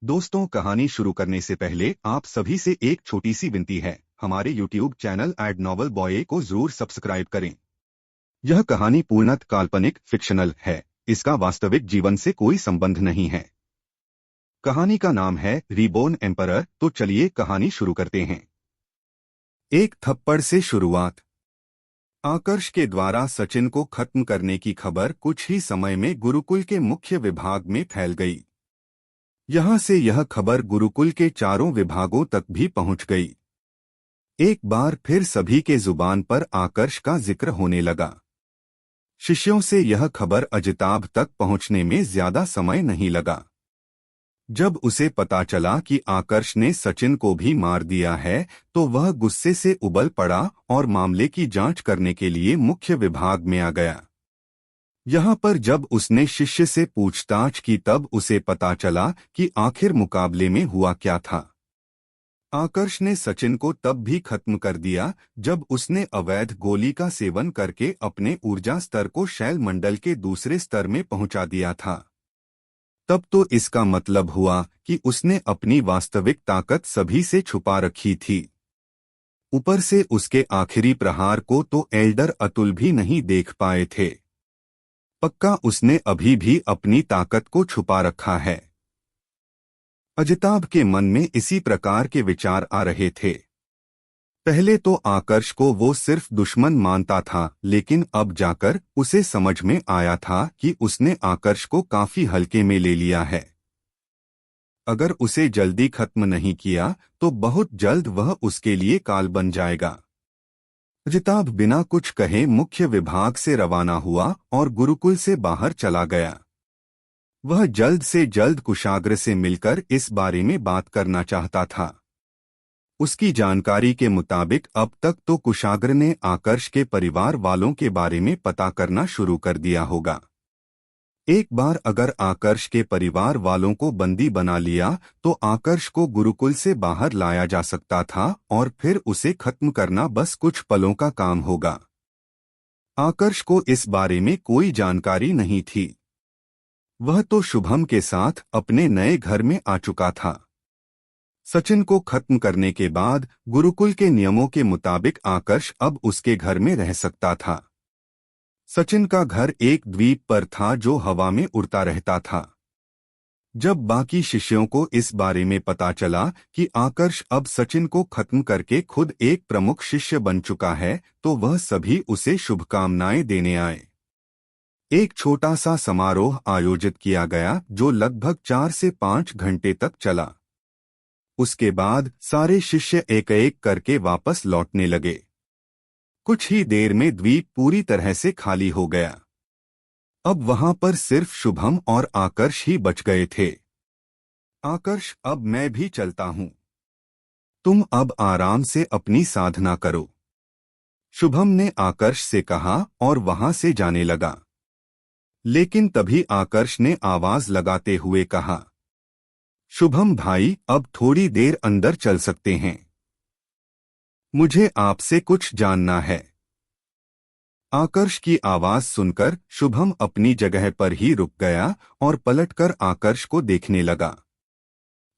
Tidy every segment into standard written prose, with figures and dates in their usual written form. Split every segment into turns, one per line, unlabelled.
दोस्तों, कहानी शुरू करने से पहले आप सभी से एक छोटी सी विनती है। हमारे YouTube channel ad novel boy को जरूर सब्सक्राइब करें। यह कहानी पूर्णतः काल्पनिक फिक्शनल है। इसका वास्तविक जीवन से कोई संबंध नहीं है। कहानी का नाम है रीबोर्न एम्परर। तो चलिए कहानी शुरू करते हैं। एक थप्पड़ से शुरुआत। आकर्ष के द्वारा सचिन को खत्म करने की खबर कुछ ही समय में गुरुकुल के मुख्य विभाग में फैल गई। यहां से यह खबर गुरुकुल के चारों विभागों तक भी पहुंच गई। एक बार फिर सभी के जुबान पर आकर्ष का जिक्र होने लगा। शिष्यों से यह खबर अजिताभ तक पहुंचने में ज्यादा समय नहीं लगा। जब उसे पता चला कि आकर्ष ने सचिन को भी मार दिया है, तो वह गुस्से से उबल पड़ा और मामले की जांच करने के लिए मुख्य विभाग में आ गया। यहाँ पर जब उसने शिष्य से पूछताछ की, तब उसे पता चला कि आखिर मुकाबले में हुआ क्या था। आकर्ष ने सचिन को तब भी खत्म कर दिया जब उसने अवैध गोली का सेवन करके अपने ऊर्जा स्तर को शैल मंडल के दूसरे स्तर में पहुंचा दिया था। तब तो इसका मतलब हुआ कि उसने अपनी वास्तविक ताकत सभी से छुपा रखी थी। ऊपर से उसके आखिरी प्रहार को तो एल्डर अतुल भी नहीं देख पाए थे। पक्का उसने अभी भी अपनी ताकत को छुपा रखा है। अजिताभ के मन में इसी प्रकार के विचार आ रहे थे। पहले तो आकर्ष को वो सिर्फ दुश्मन मानता था, लेकिन अब जाकर उसे समझ में आया था कि उसने आकर्ष को काफी हल्के में ले लिया है। अगर उसे जल्दी खत्म नहीं किया तो बहुत जल्द वह उसके लिए काल बन जाएगा। अजिताभ बिना कुछ कहे मुख्य विभाग से रवाना हुआ और गुरुकुल से बाहर चला गया। वह जल्द से जल्द कुशाग्र से मिलकर इस बारे में बात करना चाहता था। उसकी जानकारी के मुताबिक अब तक तो कुशाग्र ने आकर्ष के परिवार वालों के बारे में पता करना शुरू कर दिया होगा। एक बार अगर आकर्ष के परिवार वालों को बंदी बना लिया तो आकर्ष को गुरुकुल से बाहर लाया जा सकता था और फिर उसे खत्म करना बस कुछ पलों का काम होगा। आकर्ष को इस बारे में कोई जानकारी नहीं थी। वह तो शुभम के साथ अपने नए घर में आ चुका था। सचिन को खत्म करने के बाद गुरुकुल के नियमों के मुताबिक आकर्ष अब उसके घर में रह सकता था। सचिन का घर एक द्वीप पर था जो हवा में उड़ता रहता था। जब बाकी शिष्यों को इस बारे में पता चला कि आकर्ष अब सचिन को खत्म करके खुद एक प्रमुख शिष्य बन चुका है, तो वह सभी उसे शुभकामनाएं देने आए। एक छोटा सा समारोह आयोजित किया गया जो लगभग 4 से 5 घंटे तक चला। उसके बाद सारे शिष्य एक एक करके वापस लौटने लगे। कुछ ही देर में द्वीप पूरी तरह से खाली हो गया। अब वहां पर सिर्फ शुभम और आकर्ष ही बच गए थे। आकर्ष, अब मैं भी चलता हूं। तुम अब आराम से अपनी साधना करो, शुभम ने आकर्ष से कहा और वहां से जाने लगा। लेकिन तभी आकर्ष ने आवाज लगाते हुए कहा, शुभम भाई, अब थोड़ी देर अंदर चल सकते हैं। मुझे आपसे कुछ जानना है। आकर्ष की आवाज सुनकर शुभम अपनी जगह पर ही रुक गया और पलटकर आकर्ष को देखने लगा।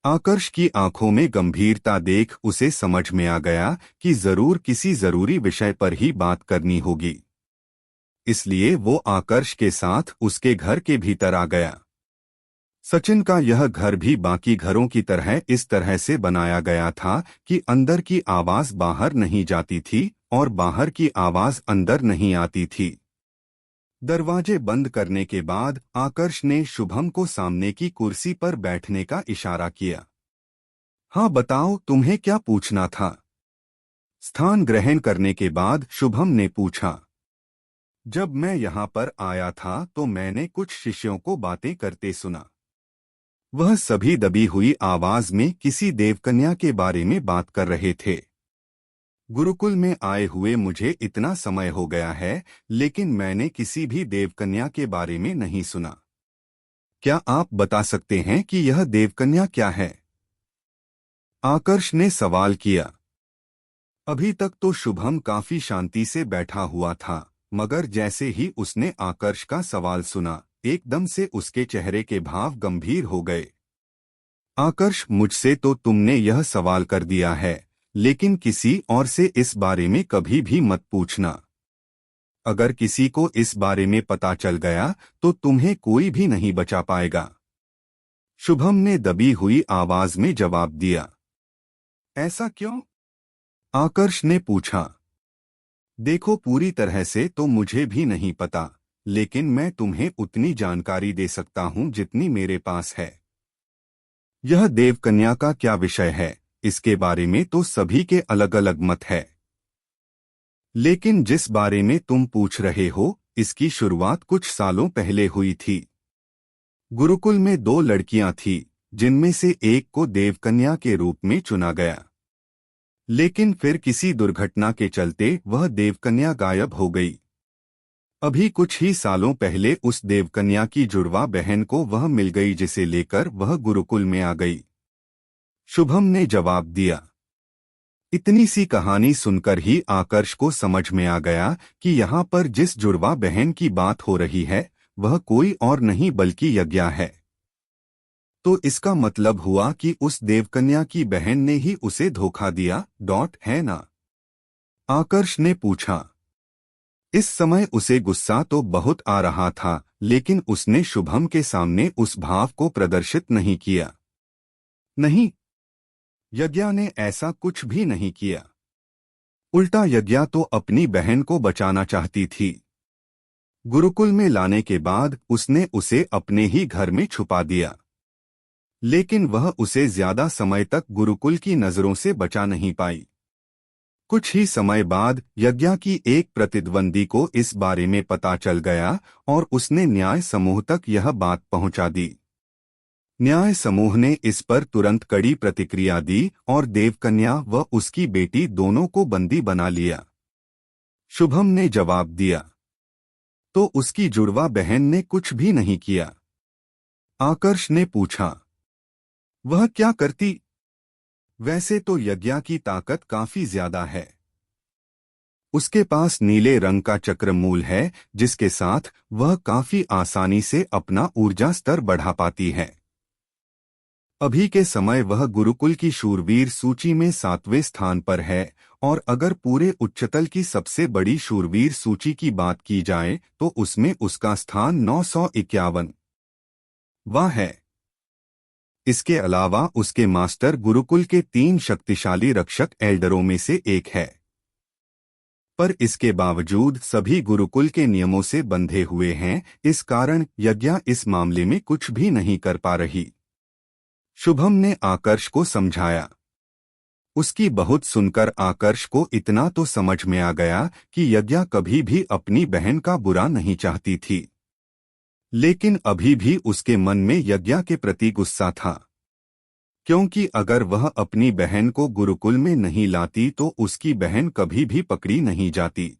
आकर्ष की आंखों में गंभीरता देख उसे समझ में आ गया कि जरूर किसी जरूरी विषय पर ही बात करनी होगी। इसलिए वो आकर्ष के साथ उसके घर के भीतर आ गया। सचिन का यह घर भी बाकी घरों की तरह इस तरह से बनाया गया था कि अंदर की आवाज बाहर नहीं जाती थी और बाहर की आवाज अंदर नहीं आती थी। दरवाजे बंद करने के बाद आकर्ष ने शुभम को सामने की कुर्सी पर बैठने का इशारा किया। हाँ बताओ, तुम्हें क्या पूछना था? स्थान ग्रहण करने के बाद शुभम ने पूछा। जब मैं यहाँ पर आया था तो मैंने कुछ शिष्यों को बातें करते सुना। वह सभी दबी हुई आवाज में किसी देवकन्या के बारे में बात कर रहे थे। गुरुकुल में आए हुए मुझे इतना समय हो गया है, लेकिन मैंने किसी भी देवकन्या के बारे में नहीं सुना। क्या आप बता सकते हैं कि यह देवकन्या क्या है? आकर्ष ने सवाल किया। अभी तक तो शुभम काफी शांति से बैठा हुआ था, मगर जैसे ही उसने आकर्ष का सवाल सुना, एकदम से उसके चेहरे के भाव गंभीर हो गए। आकर्ष, मुझसे तो तुमने यह सवाल कर दिया है, लेकिन किसी और से इस बारे में कभी भी मत पूछना। अगर किसी को इस बारे में पता चल गया तो तुम्हें कोई भी नहीं बचा पाएगा। शुभम ने दबी हुई आवाज में जवाब दिया। ऐसा क्यों? आकर्ष ने पूछा। देखो, पूरी तरह से तो मुझे भी नहीं पता, लेकिन मैं तुम्हें उतनी जानकारी दे सकता हूं जितनी मेरे पास है। यह देवकन्या का क्या विषय है, इसके बारे में तो सभी के अलग अलग मत है। लेकिन जिस बारे में तुम पूछ रहे हो, इसकी शुरुआत कुछ सालों पहले हुई थी। गुरुकुल में दो लड़कियां थीं, जिनमें से एक को देवकन्या के रूप में चुना गया। लेकिन फिर किसी दुर्घटना के चलते वह देवकन्या गायब हो गई। अभी कुछ ही सालों पहले उस देवकन्या की जुड़वा बहन को वह मिल गई, जिसे लेकर वह गुरुकुल में आ गई। शुभम ने जवाब दिया। इतनी सी कहानी सुनकर ही आकर्ष को समझ में आ गया कि यहाँ पर जिस जुड़वा बहन की बात हो रही है वह कोई और नहीं बल्कि यज्ञा है। तो इसका मतलब हुआ कि उस देवकन्या की बहन ने ही उसे धोखा दिया, है ना? आकर्ष ने पूछा। इस समय उसे गुस्सा तो बहुत आ रहा था, लेकिन उसने शुभम के सामने उस भाव को प्रदर्शित नहीं किया। नहीं, यज्ञा ने ऐसा कुछ भी नहीं किया। उल्टा यज्ञा तो अपनी बहन को बचाना चाहती थी। गुरुकुल में लाने के बाद उसने उसे अपने ही घर में छुपा दिया, लेकिन वह उसे ज्यादा समय तक गुरुकुल की नजरों से बचा नहीं पाई। कुछ ही समय बाद यज्ञा की एक प्रतिद्वंदी को इस बारे में पता चल गया और उसने न्याय समूह तक यह बात पहुंचा दी। न्याय समूह ने इस पर तुरंत कड़ी प्रतिक्रिया दी और देवकन्या व उसकी बेटी दोनों को बंदी बना लिया। शुभम ने जवाब दिया। तो उसकी जुड़वा बहन ने कुछ भी नहीं किया? आकर्ष ने पूछा। वह क्या करती? वैसे तो यज्ञा की ताकत काफी ज्यादा है। उसके पास नीले रंग का चक्रमूल है, जिसके साथ वह काफी आसानी से अपना ऊर्जा स्तर बढ़ा पाती है। अभी के समय वह गुरुकुल की शूरवीर सूची में 7वें स्थान पर है, और अगर पूरे उच्चतल की सबसे बड़ी शूरवीर सूची की बात की जाए तो उसमें उसका स्थान 951 वां है। इसके अलावा उसके मास्टर गुरुकुल के 3 शक्तिशाली रक्षक एल्डरों में से एक है। पर इसके बावजूद सभी गुरुकुल के नियमों से बंधे हुए हैं, इस कारण यज्ञा इस मामले में कुछ भी नहीं कर पा रही। शुभम ने आकर्ष को समझाया। उसकी बहुत सुनकर आकर्ष को इतना तो समझ में आ गया कि यज्ञा कभी भी अपनी बहन का बुरा नहीं चाहती थी, लेकिन अभी भी उसके मन में यज्ञा के प्रति गुस्सा था, क्योंकि अगर वह अपनी बहन को गुरुकुल में नहीं लाती तो उसकी बहन कभी भी पकड़ी नहीं जाती।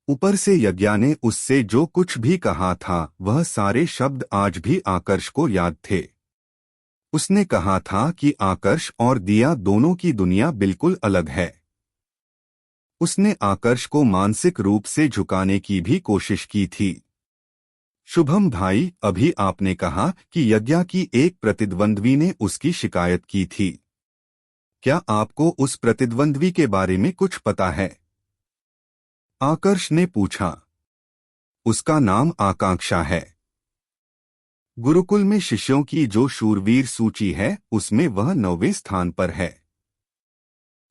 ऊपर से यज्ञा ने उससे जो कुछ भी कहा था वह सारे शब्द आज भी आकर्ष को याद थे। उसने कहा था कि आकर्ष और दिया दोनों की दुनिया बिल्कुल अलग है। उसने आकर्ष को मानसिक रूप से झुकाने की भी कोशिश की थी। शुभम भाई, अभी आपने कहा कि यज्ञा की एक प्रतिद्वंद्वी ने उसकी शिकायत की थी। क्या आपको उस प्रतिद्वंद्वी के बारे में कुछ पता है? आकर्ष ने पूछा। उसका नाम आकांक्षा है। गुरुकुल में शिष्यों की जो शूरवीर सूची है उसमें वह 9वें स्थान पर है।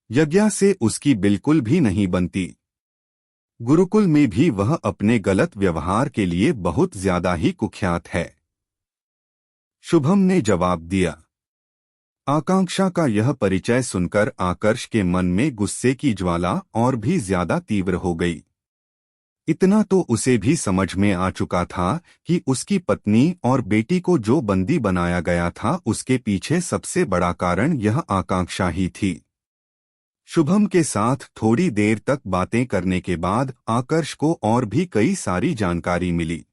यज्ञा से उसकी बिल्कुल भी नहीं बनती। गुरुकुल में भी वह अपने गलत व्यवहार के लिए बहुत ज्यादा ही कुख्यात है। शुभम ने जवाब दिया। आकांक्षा का यह परिचय सुनकर आकर्ष के मन में गुस्से की ज्वाला और भी ज्यादा तीव्र हो गई। इतना तो उसे भी समझ में आ चुका था कि उसकी पत्नी और बेटी को जो बंदी बनाया गया था उसके पीछे सबसे बड़ा कारण यह आकांक्षा ही थी। शुभम के साथ थोड़ी देर तक बातें करने के बाद आकर्ष को और भी कई सारी जानकारी मिली,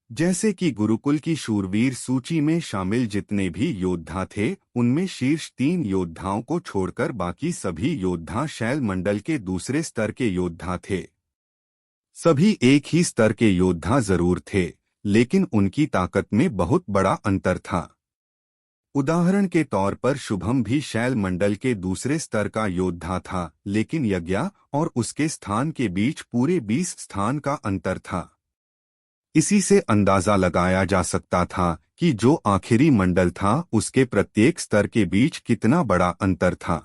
जैसे कि गुरुकुल की शूरवीर सूची में शामिल जितने भी योद्धा थे उनमें शीर्ष 3 योद्धाओं को छोड़कर बाकी सभी योद्धा शैल मंडल के दूसरे स्तर के योद्धा थे। सभी एक ही स्तर के योद्धा जरूर थे, लेकिन उनकी ताकत में बहुत बड़ा अंतर था। उदाहरण के तौर पर शुभम भी शैल मंडल के दूसरे स्तर का योद्धा था, लेकिन यज्ञ और उसके स्थान के बीच पूरे 20 स्थान का अंतर था। इसी से अंदाजा लगाया जा सकता था कि जो आखिरी मंडल था उसके प्रत्येक स्तर के बीच कितना बड़ा अंतर था।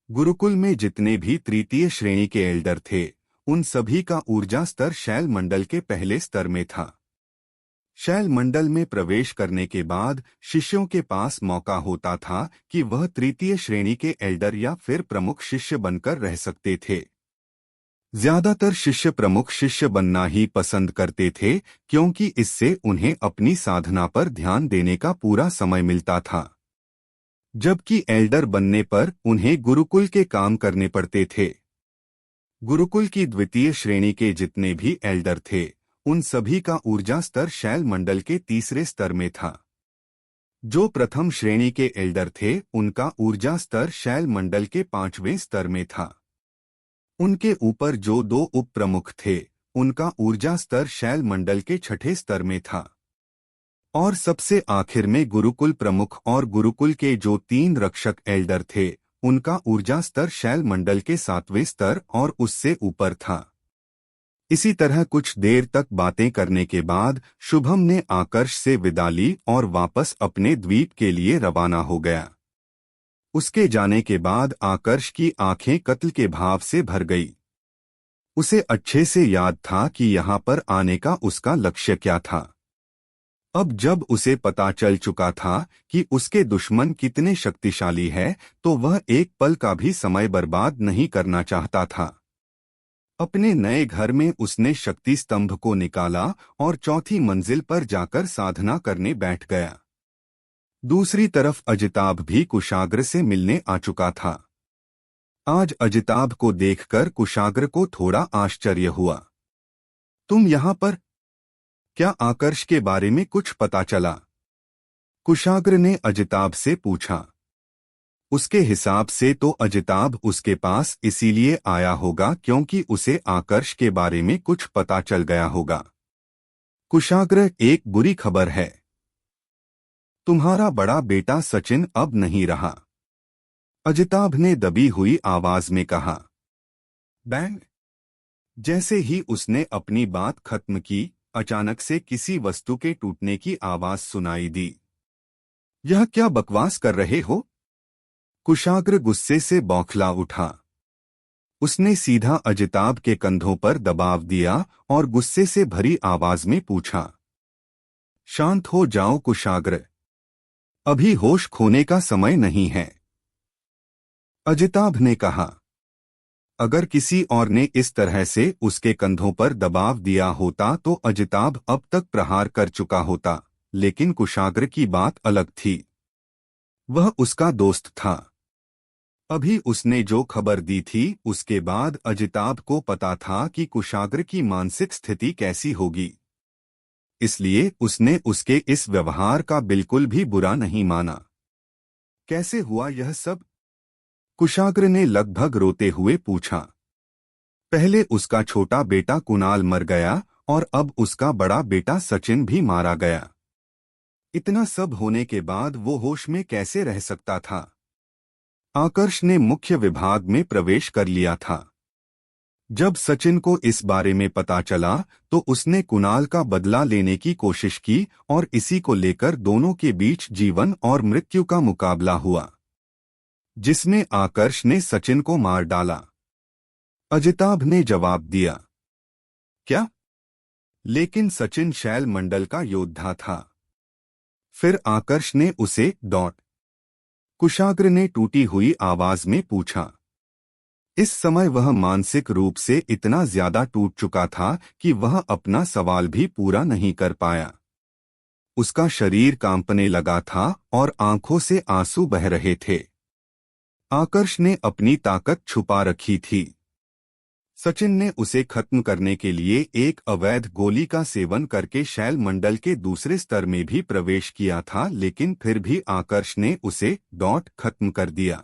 गुरुकुल में जितने भी तृतीय श्रेणी के एल्डर थे, उन सभी का ऊर्जा स्तर शैल मंडल के पहले स्तर में था। शैल मंडल में प्रवेश करने के बाद शिष्यों के पास मौका होता था कि वह तृतीय श्रेणी के एल्डर या फिर प्रमुख शिष्य बनकर रह सकते थे। ज्यादातर शिष्य प्रमुख शिष्य बनना ही पसंद करते थे, क्योंकि इससे उन्हें अपनी साधना पर ध्यान देने का पूरा समय मिलता था। जबकि एल्डर बनने पर उन्हें गुरुकुल के काम करने पड़ते थे। गुरुकुल की द्वितीय श्रेणी के जितने भी एल्डर थे, उन सभी का ऊर्जा स्तर शैल मंडल के तीसरे स्तर में था। जो प्रथम श्रेणी के एल्डर थे, उनका ऊर्जा स्तर शैल मंडल के 5वें स्तर में था। उनके ऊपर जो 2 उप प्रमुख थे, उनका ऊर्जा स्तर शैल मंडल के 6ठे स्तर में था। और सबसे आखिर में गुरुकुल प्रमुख और गुरुकुल के जो 3 रक्षक एल्डर थे, उनका ऊर्जा स्तर शैल मंडल के 7वें स्तर और उससे ऊपर था। इसी तरह कुछ देर तक बातें करने के बाद शुभम ने आकर्ष से विदा ली और वापस अपने द्वीप के लिए रवाना हो गया। उसके जाने के बाद आकर्ष की आंखें कत्ल के भाव से भर गई। उसे अच्छे से याद था कि यहाँ पर आने का उसका लक्ष्य क्या था। अब जब उसे पता चल चुका था कि उसके दुश्मन कितने शक्तिशाली है, तो वह एक पल का भी समय बर्बाद नहीं करना चाहता था। अपने नए घर में उसने शक्ति स्तंभ को निकाला और चौथी मंजिल पर जाकर साधना करने बैठ गया। दूसरी तरफ अजिताभ भी कुशाग्र से मिलने आ चुका था। आज अजिताभ को देखकर कुशाग्र को थोड़ा आश्चर्य हुआ। तुम यहाँ पर? क्या आकर्ष के बारे में कुछ पता चला? कुशाग्र ने अजिताभ से पूछा। उसके हिसाब से तो अजिताभ उसके पास इसीलिए आया होगा क्योंकि उसे आकर्ष के बारे में कुछ पता चल गया होगा। कुशाग्र, एक बुरी खबर है। तुम्हारा बड़ा बेटा सचिन अब नहीं रहा। अजिताभ ने दबी हुई आवाज में कहा। बैंग! जैसे ही उसने अपनी बात खत्म की, अचानक से किसी वस्तु के टूटने की आवाज सुनाई दी। यह क्या बकवास कर रहे हो? कुशाग्र गुस्से से बौखला उठा। उसने सीधा अजिताभ के कंधों पर दबाव दिया और गुस्से से भरी आवाज में पूछा। शांत हो जाओ कुशाग्र, अभी होश खोने का समय नहीं है। अजिताभ ने कहा। अगर किसी और ने इस तरह से उसके कंधों पर दबाव दिया होता तो अजिताभ अब तक प्रहार कर चुका होता, लेकिन कुशाग्र की बात अलग थी। वह उसका दोस्त था। अभी उसने जो खबर दी थी, उसके बाद अजिताभ को पता था कि कुशाग्र की मानसिक स्थिति कैसी होगी। इसलिए उसने उसके इस व्यवहार का बिल्कुल भी बुरा नहीं माना। कैसे हुआ यह सब? कुशाग्र ने लगभग रोते हुए पूछा। पहले उसका छोटा बेटा कुणाल मर गया और अब उसका बड़ा बेटा सचिन भी मारा गया। इतना सब होने के बाद वो होश में कैसे रह सकता था? आकर्ष ने मुख्य विभाग में प्रवेश कर लिया था। जब सचिन को इस बारे में पता चला तो उसने कुणाल का बदला लेने की कोशिश की और इसी को लेकर दोनों के बीच जीवन और मृत्यु का मुकाबला हुआ, जिसमें आकर्ष ने सचिन को मार डाला। अजिताभ ने जवाब दिया। क्या? लेकिन सचिन शैल मंडल का योद्धा था। फिर आकर्ष ने उसे कुशाग्र ने टूटी हुई आवाज में पूछा। इस समय वह मानसिक रूप से इतना ज्यादा टूट चुका था कि वह अपना सवाल भी पूरा नहीं कर पाया। उसका शरीर कांपने लगा था और आंखों से आंसू बह रहे थे। आकर्ष ने अपनी ताकत छुपा रखी थी। सचिन ने उसे खत्म करने के लिए एक अवैध गोली का सेवन करके शैल मंडल के दूसरे स्तर में भी प्रवेश किया था, लेकिन फिर भी आकर्ष ने उसे खत्म कर दिया।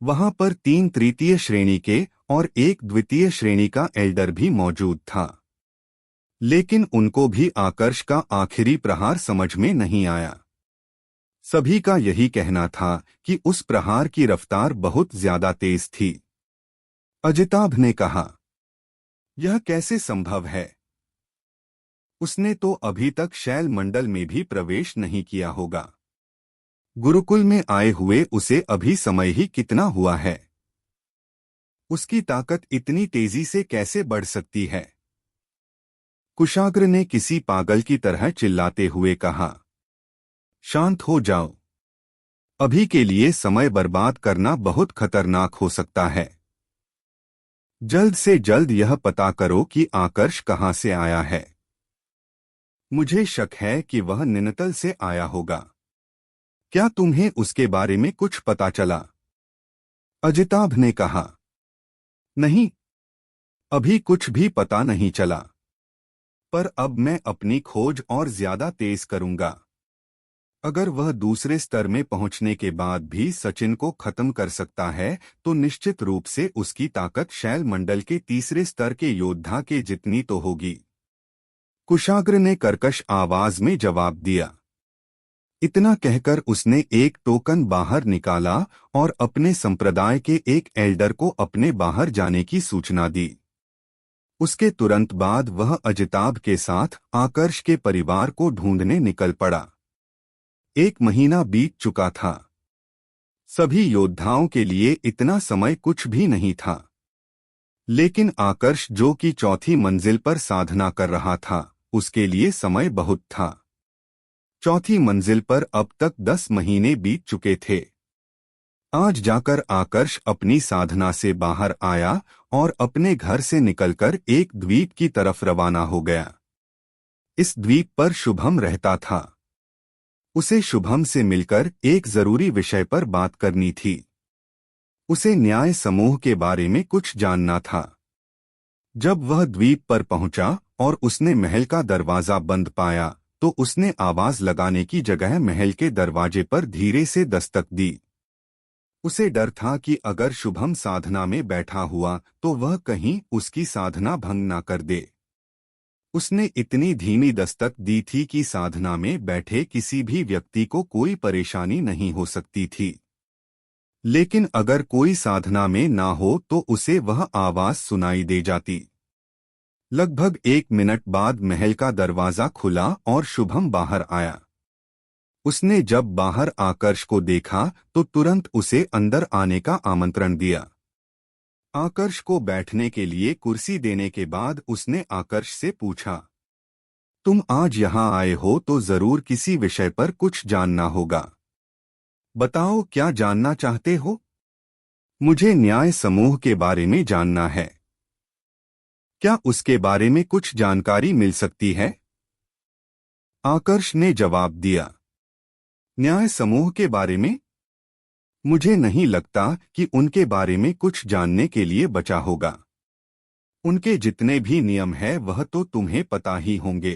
वहां पर 3 तृतीय श्रेणी के और 1 द्वितीय श्रेणी का एल्डर भी मौजूद था, लेकिन उनको भी आकर्ष का आखिरी प्रहार समझ में नहीं आया। सभी का यही कहना था कि उस प्रहार की रफ्तार बहुत ज्यादा तेज थी। अजिताभ ने कहा, यह कैसे संभव है? उसने तो अभी तक शैल मंडल में भी प्रवेश नहीं किया होगा। गुरुकुल में आए हुए उसे अभी समय ही कितना हुआ है? उसकी ताकत इतनी तेजी से कैसे बढ़ सकती है? कुशाग्र ने किसी पागल की तरह चिल्लाते हुए कहा, शांत हो जाओ। अभी के लिए समय बर्बाद करना बहुत खतरनाक हो सकता है। जल्द से जल्द यह पता करो कि आकर्ष कहाँ से आया है। मुझे शक है कि वह निनतल से आया होगा। क्या तुम्हें उसके बारे में कुछ पता चला? अजिताभ ने कहा, नहीं, अभी कुछ भी पता नहीं चला, पर अब मैं अपनी खोज और ज्यादा तेज करूंगा। अगर वह दूसरे स्तर में पहुंचने के बाद भी सचिन को खत्म कर सकता है तो निश्चित रूप से उसकी ताकत शैल मंडल के तीसरे स्तर के योद्धा के जितनी तो होगी। कुशाग्र ने कर्कश आवाज में जवाब दिया। इतना कहकर उसने एक टोकन बाहर निकाला और अपने संप्रदाय के एक एल्डर को अपने बाहर जाने की सूचना दी। उसके तुरंत बाद वह अजिताभ के साथ आकर्ष के परिवार को ढूंढने निकल पड़ा। 1 महीना बीत चुका था। सभी योद्धाओं के लिए इतना समय कुछ भी नहीं था, लेकिन आकर्ष जो कि चौथी मंजिल पर साधना कर रहा था, उसके लिए समय बहुत था। चौथी मंजिल पर अब तक 10 महीने बीत चुके थे। आज जाकर आकर्ष अपनी साधना से बाहर आया और अपने घर से निकलकर एक द्वीप की तरफ रवाना हो गया। इस द्वीप पर शुभम रहता था। उसे शुभम से मिलकर एक जरूरी विषय पर बात करनी थी। उसे न्याय समूह के बारे में कुछ जानना था। जब वह द्वीप पर पहुंचा और उसने महल का दरवाजा बंद पाया तो उसने आवाज लगाने की जगह महल के दरवाजे पर धीरे से दस्तक दी। उसे डर था कि अगर शुभम साधना में बैठा हुआ तो वह कहीं उसकी साधना भंग ना कर दे। उसने इतनी धीमी दस्तक दी थी कि साधना में बैठे किसी भी व्यक्ति को कोई परेशानी नहीं हो सकती थी, लेकिन अगर कोई साधना में ना हो तो उसे वह आवाज सुनाई दे जाती। लगभग 1 मिनट बाद महल का दरवाजा खुला और शुभम बाहर आया। उसने जब बाहर आकर्ष को देखा तो तुरंत उसे अंदर आने का आमंत्रण दिया। आकर्ष को बैठने के लिए कुर्सी देने के बाद उसने आकर्ष से पूछा, तुम आज यहाँ आए हो तो जरूर किसी विषय पर कुछ जानना होगा। बताओ, क्या जानना चाहते हो? मुझे न्याय समूह के बारे में जानना है। क्या उसके बारे में कुछ जानकारी मिल सकती है? आकर्ष ने जवाब दिया, न्याय समूह के बारे में? मुझे नहीं लगता कि उनके बारे में कुछ जानने के लिए बचा होगा। उनके जितने भी नियम हैं वह तो तुम्हें पता ही होंगे।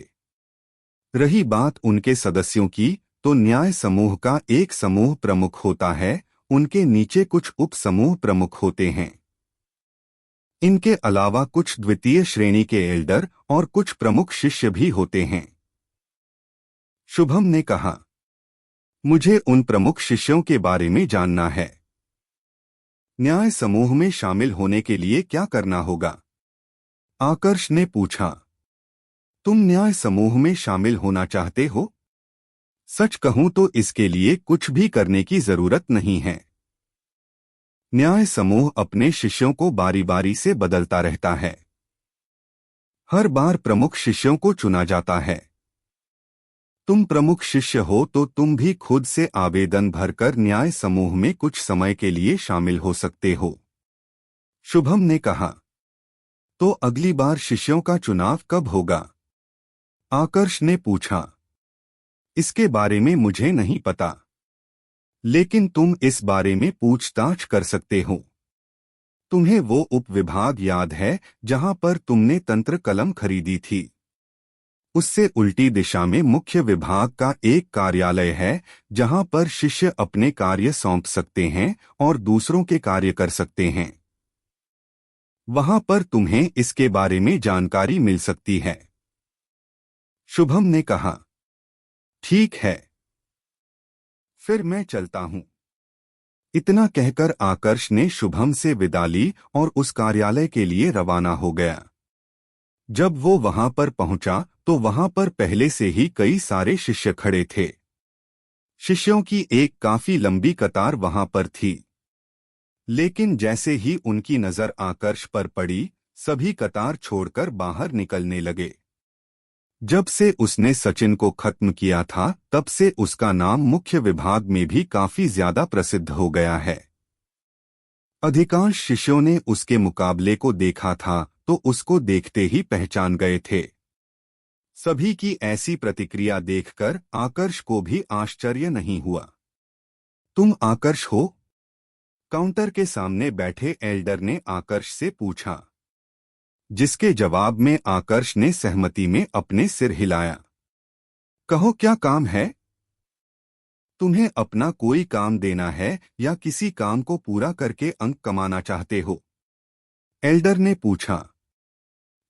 रही बात उनके सदस्यों की, तो न्याय समूह का एक समूह प्रमुख होता है, उनके नीचे कुछ उप समूह प्रमुख होते हैं। इनके अलावा कुछ द्वितीय श्रेणी के एल्डर और कुछ प्रमुख शिष्य भी होते हैं। शुभम ने कहा, मुझे उन प्रमुख शिष्यों के बारे में जानना है। न्याय समूह में शामिल होने के लिए क्या करना होगा? आकर्ष ने पूछा, तुम न्याय समूह में शामिल होना चाहते हो? सच कहूं तो इसके लिए कुछ भी करने की जरूरत नहीं है। न्याय समूह अपने शिष्यों को बारी बारी से बदलता रहता है। हर बार प्रमुख शिष्यों को चुना जाता है। तुम प्रमुख शिष्य हो तो तुम भी खुद से आवेदन भरकर न्याय समूह में कुछ समय के लिए शामिल हो सकते हो। शुभम ने कहा, तो अगली बार शिष्यों का चुनाव कब होगा? आकर्ष ने पूछा, इसके बारे में मुझे नहीं पता, लेकिन तुम इस बारे में पूछताछ कर सकते हो। तुम्हें वो उपविभाग याद है जहां पर तुमने तंत्र कलम खरीदी थी? उससे उल्टी दिशा में मुख्य विभाग का एक कार्यालय है जहां पर शिष्य अपने कार्य सौंप सकते हैं और दूसरों के कार्य कर सकते हैं। वहां पर तुम्हें इसके बारे में जानकारी मिल सकती है। शुभम ने कहा, ठीक है। फिर मैं चलता हूँ। इतना कहकर आकर्ष ने शुभम से विदा ली और उस कार्यालय के लिए रवाना हो गया। जब वो वहां पर पहुंचा तो वहां पर पहले से ही कई सारे शिष्य खड़े थे। शिष्यों की एक काफी लंबी कतार वहां पर थी। लेकिन जैसे ही उनकी नजर आकर्ष पर पड़ी, सभी कतार छोड़कर बाहर निकलने लगे। जब से उसने सचिन को खत्म किया था, तब से उसका नाम मुख्य विभाग में भी काफी ज्यादा प्रसिद्ध हो गया है। अधिकांश शिष्यों ने उसके मुकाबले को देखा था तो उसको देखते ही पहचान गए थे। सभी की ऐसी प्रतिक्रिया देखकर आकर्ष को भी आश्चर्य नहीं हुआ। तुम आकर्ष हो? काउंटर के सामने बैठे एल्डर ने आकर्ष से पूछा, जिसके जवाब में आकर्ष ने सहमति में अपने सिर हिलाया। कहो, क्या काम है? तुम्हें अपना कोई काम देना है या किसी काम को पूरा करके अंक कमाना चाहते हो? एल्डर ने पूछा।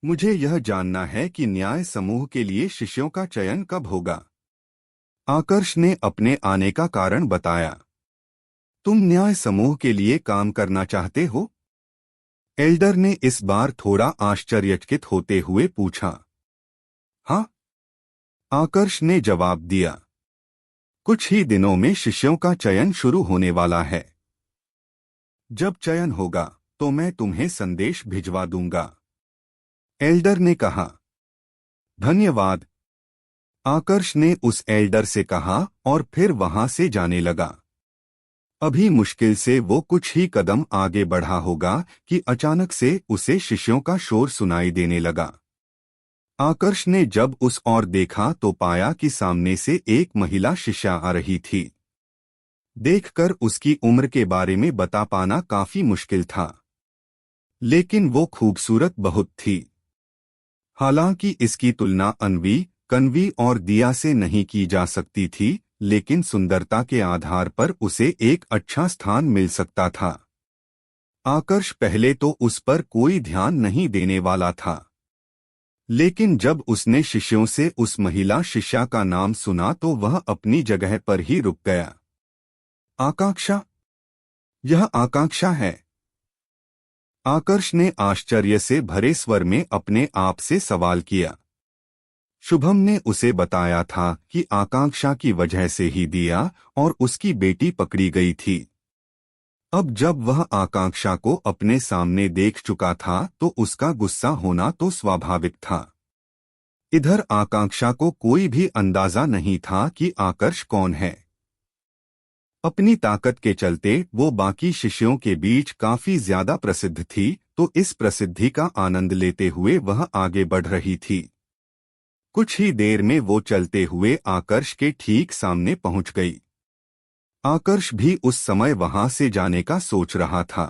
मुझे यह जानना है कि न्याय समूह के लिए शिष्यों का चयन कब होगा। आकर्ष ने अपने आने का कारण बताया। तुम न्याय समूह के लिए काम करना चाहते हो? एल्डर ने इस बार थोड़ा आश्चर्यचकित होते हुए पूछा। हाँ, आकर्ष ने जवाब दिया। कुछ ही दिनों में शिष्यों का चयन शुरू होने वाला है। जब चयन होगा तो मैं तुम्हें संदेश भिजवा दूंगा, एल्डर ने कहा। धन्यवाद, आकर्ष ने उस एल्डर से कहा और फिर वहां से जाने लगा। अभी मुश्किल से वो कुछ ही कदम आगे बढ़ा होगा कि अचानक से उसे शिष्यों का शोर सुनाई देने लगा। आकर्ष ने जब उस ओर देखा तो पाया कि सामने से एक महिला शिष्या आ रही थी। देखकर उसकी उम्र के बारे में बता पाना काफी मुश्किल था, लेकिन वो खूबसूरत बहुत थी। हालांकि इसकी तुलना अन्वी, कन्वी और दिया से नहीं की जा सकती थी, लेकिन सुंदरता के आधार पर उसे एक अच्छा स्थान मिल सकता था। आकर्ष पहले तो उस पर कोई ध्यान नहीं देने वाला था, लेकिन जब उसने शिष्यों से उस महिला शिष्या का नाम सुना तो वह अपनी जगह पर ही रुक गया। आकांक्षा? यह आकांक्षा है? आकर्ष ने आश्चर्य से भरे स्वर में अपने आप से सवाल किया। शुभम ने उसे बताया था कि आकांक्षा की वजह से ही दिया और उसकी बेटी पकड़ी गई थी। अब जब वह आकांक्षा को अपने सामने देख चुका था तो उसका गुस्सा होना तो स्वाभाविक था। इधर आकांक्षा को कोई भी अंदाजा नहीं था कि आकर्ष कौन है। अपनी ताकत के चलते वो बाकी शिष्यों के बीच काफी ज्यादा प्रसिद्ध थी, तो इस प्रसिद्धि का आनंद लेते हुए वह आगे बढ़ रही थी। कुछ ही देर में वो चलते हुए आकर्ष के ठीक सामने पहुंच गई। आकर्ष भी उस समय वहां से जाने का सोच रहा था,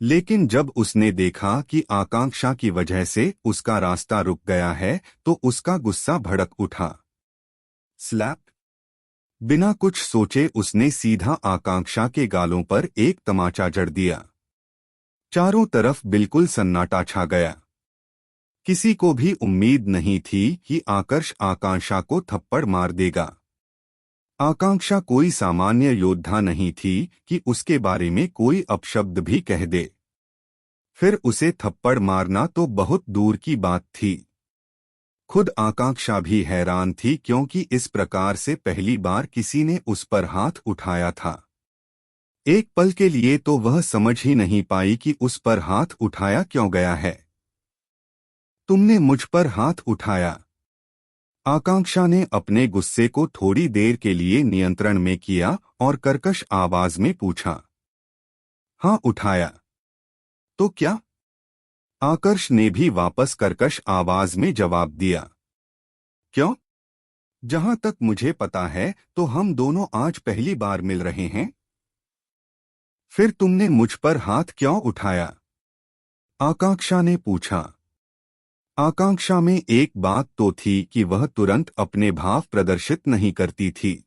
लेकिन जब उसने देखा कि आकांक्षा की वजह से उसका रास्ता रुक गया है तो उसका गुस्सा भड़क उठा। स्लैप! बिना कुछ सोचे उसने सीधा आकांक्षा के गालों पर एक तमाचा जड़ दिया। चारों तरफ बिल्कुल सन्नाटा छा गया। किसी को भी उम्मीद नहीं थी कि आकर्ष आकांक्षा को थप्पड़ मार देगा। आकांक्षा कोई सामान्य योद्धा नहीं थी कि उसके बारे में कोई अपशब्द भी कह दे। फिर उसे थप्पड़ मारना तो बहुत दूर की बात थी। खुद आकांक्षा भी हैरान थी, क्योंकि इस प्रकार से पहली बार किसी ने उस पर हाथ उठाया था। एक पल के लिए तो वह समझ ही नहीं पाई कि उस पर हाथ उठाया क्यों गया है। तुमने मुझ पर हाथ उठाया? आकांक्षा ने अपने गुस्से को थोड़ी देर के लिए नियंत्रण में किया और कर्कश आवाज में पूछा। हाँ, उठाया। तो क्या? आकर्ष ने भी वापस कर्कश आवाज में जवाब दिया। क्यों? जहां तक मुझे पता है तो हम दोनों आज पहली बार मिल रहे हैं। फिर तुमने मुझ पर हाथ क्यों उठाया? आकांक्षा ने पूछा। आकांक्षा में एक बात तो थी कि वह तुरंत अपने भाव प्रदर्शित नहीं करती थी।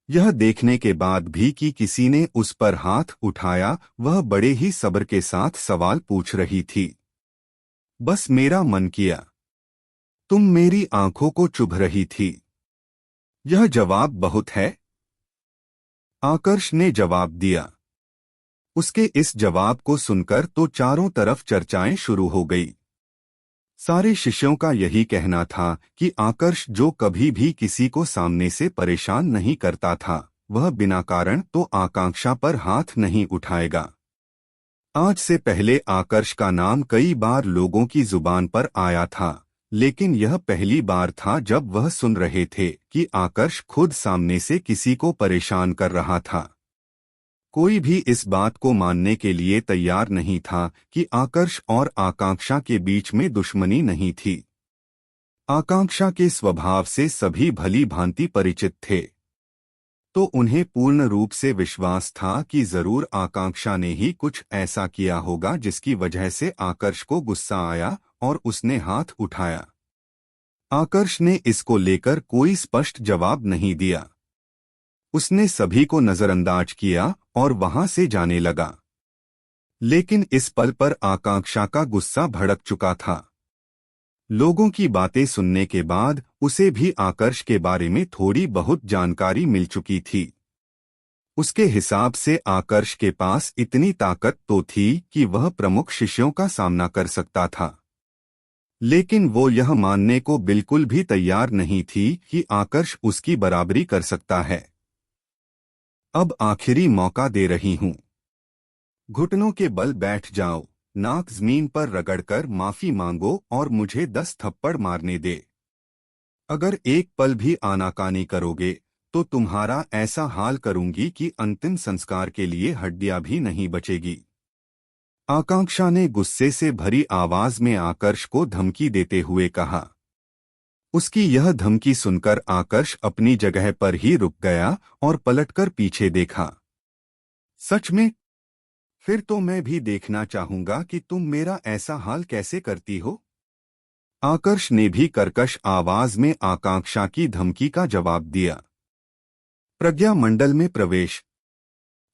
यह देखने के बाद भी कि किसी ने उस पर हाथ उठाया, वह बड़े ही सब्र के साथ सवाल पूछ रही थी। बस मेरा मन किया। तुम मेरी आंखों को चुभ रही थी। यह जवाब बहुत है? आकर्ष ने जवाब दिया। उसके इस जवाब को सुनकर तो चारों तरफ चर्चाएं शुरू हो गई। सारे शिष्यों का यही कहना था कि आकर्ष जो कभी भी किसी को सामने से परेशान नहीं करता था, वह बिना कारण तो आकांक्षा पर हाथ नहीं उठाएगा। आज से पहले आकर्ष का नाम कई बार लोगों की जुबान पर आया था, लेकिन यह पहली बार था जब वह सुन रहे थे कि आकर्ष खुद सामने से किसी को परेशान कर रहा था। कोई भी इस बात को मानने के लिए तैयार नहीं था कि आकर्ष और आकांक्षा के बीच में दुश्मनी नहीं थी। आकांक्षा के स्वभाव से सभी भली भांति परिचित थे, तो उन्हें पूर्ण रूप से विश्वास था कि जरूर आकांक्षा ने ही कुछ ऐसा किया होगा जिसकी वजह से आकर्ष को गुस्सा आया और उसने हाथ उठाया। आकर्ष ने इसको लेकर कोई स्पष्ट जवाब नहीं दिया। उसने सभी को नजरअंदाज किया और वहां से जाने लगा। लेकिन इस पल पर आकांक्षा का गुस्सा भड़क चुका था। लोगों की बातें सुनने के बाद उसे भी आकर्ष के बारे में थोड़ी बहुत जानकारी मिल चुकी थी। उसके हिसाब से आकर्ष के पास इतनी ताकत तो थी कि वह प्रमुख शिष्यों का सामना कर सकता था, लेकिन वो यह मानने को बिल्कुल भी तैयार नहीं थी कि आकर्ष उसकी बराबरी कर सकता है। अब आखिरी मौका दे रही हूं। घुटनों के बल बैठ जाओ, नाक जमीन पर रगड़कर माफी मांगो और मुझे 10 थप्पड़ मारने दे। अगर एक पल भी आनाकानी करोगे तो तुम्हारा ऐसा हाल करूंगी कि अंतिम संस्कार के लिए हड्डियां भी नहीं बचेगी। आकांक्षा ने गुस्से से भरी आवाज में आकर्ष को धमकी देते हुए कहा। उसकी यह धमकी सुनकर आकर्ष अपनी जगह पर ही रुक गया और पलटकर पीछे देखा। सच में? फिर तो मैं भी देखना चाहूंगा कि तुम मेरा ऐसा हाल कैसे करती हो। आकर्ष ने भी कर्कश आवाज में आकांक्षा की धमकी का जवाब दिया। प्रज्ञा मंडल में प्रवेश।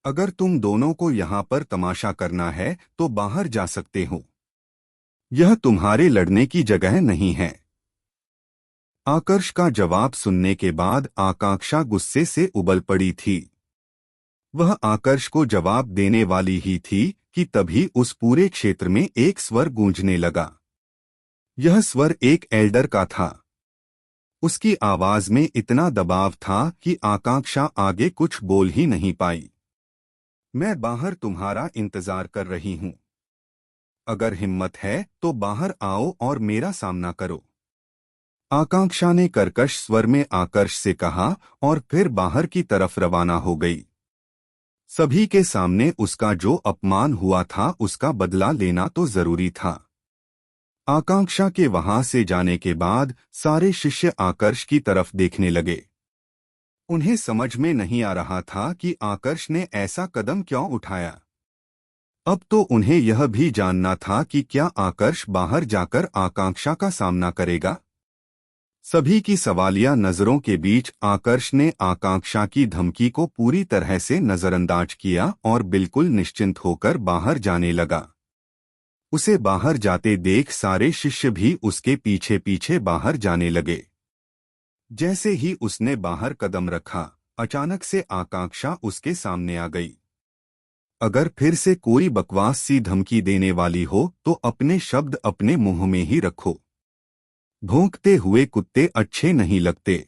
अगर तुम दोनों को यहाँ पर तमाशा करना है तो बाहर जा सकते हो। यह तुम्हारे लड़ने की जगह नहीं है। आकर्ष का जवाब सुनने के बाद आकांक्षा गुस्से से उबल पड़ी थी। वह आकर्ष को जवाब देने वाली ही थी कि तभी उस पूरे क्षेत्र में एक स्वर गूंजने लगा। यह स्वर एक एल्डर का था। उसकी आवाज में इतना दबाव था कि आकांक्षा आगे कुछ बोल ही नहीं पाई। मैं बाहर तुम्हारा इंतजार कर रही हूं। अगर हिम्मत है तो बाहर आओ और मेरा सामना करो। आकांक्षा ने कर्कश स्वर में आकर्ष से कहा और फिर बाहर की तरफ रवाना हो गई। सभी के सामने उसका जो अपमान हुआ था उसका बदला लेना तो जरूरी था। आकांक्षा के वहां से जाने के बाद सारे शिष्य आकर्ष की तरफ देखने लगे। उन्हें समझ में नहीं आ रहा था कि आकर्ष ने ऐसा कदम क्यों उठाया। अब तो उन्हें यह भी जानना था कि क्या आकर्ष बाहर जाकर आकांक्षा का सामना करेगा। सभी की सवालिया नजरों के बीच आकर्ष ने आकांक्षा की धमकी को पूरी तरह से नजरअंदाज किया और बिल्कुल निश्चिंत होकर बाहर जाने लगा। उसे बाहर जाते देख सारे शिष्य भी उसके पीछे पीछे बाहर जाने लगे। जैसे ही उसने बाहर कदम रखा, अचानक से आकांक्षा उसके सामने आ गई। अगर फिर से कोई बकवास सी धमकी देने वाली हो तो अपने शब्द अपने मुंह में ही रखो। भौंकते हुए कुत्ते अच्छे नहीं लगते।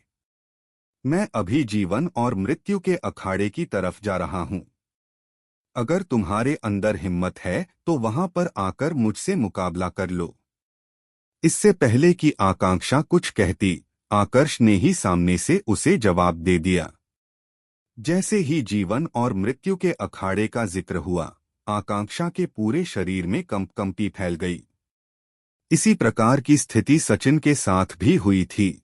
मैं अभी जीवन और मृत्यु के अखाड़े की तरफ जा रहा हूं। अगर तुम्हारे अंदर हिम्मत है तो वहां पर आकर मुझसे मुकाबला कर लो। इससे पहले कि आकांक्षा कुछ कहती, आकर्ष ने ही सामने से उसे जवाब दे दिया। जैसे ही जीवन और मृत्यु के अखाड़े का जिक्र हुआ, आकांक्षा के पूरे शरीर में कंपकंपी फैल गई। इसी प्रकार की स्थिति सचिन के साथ भी हुई थी।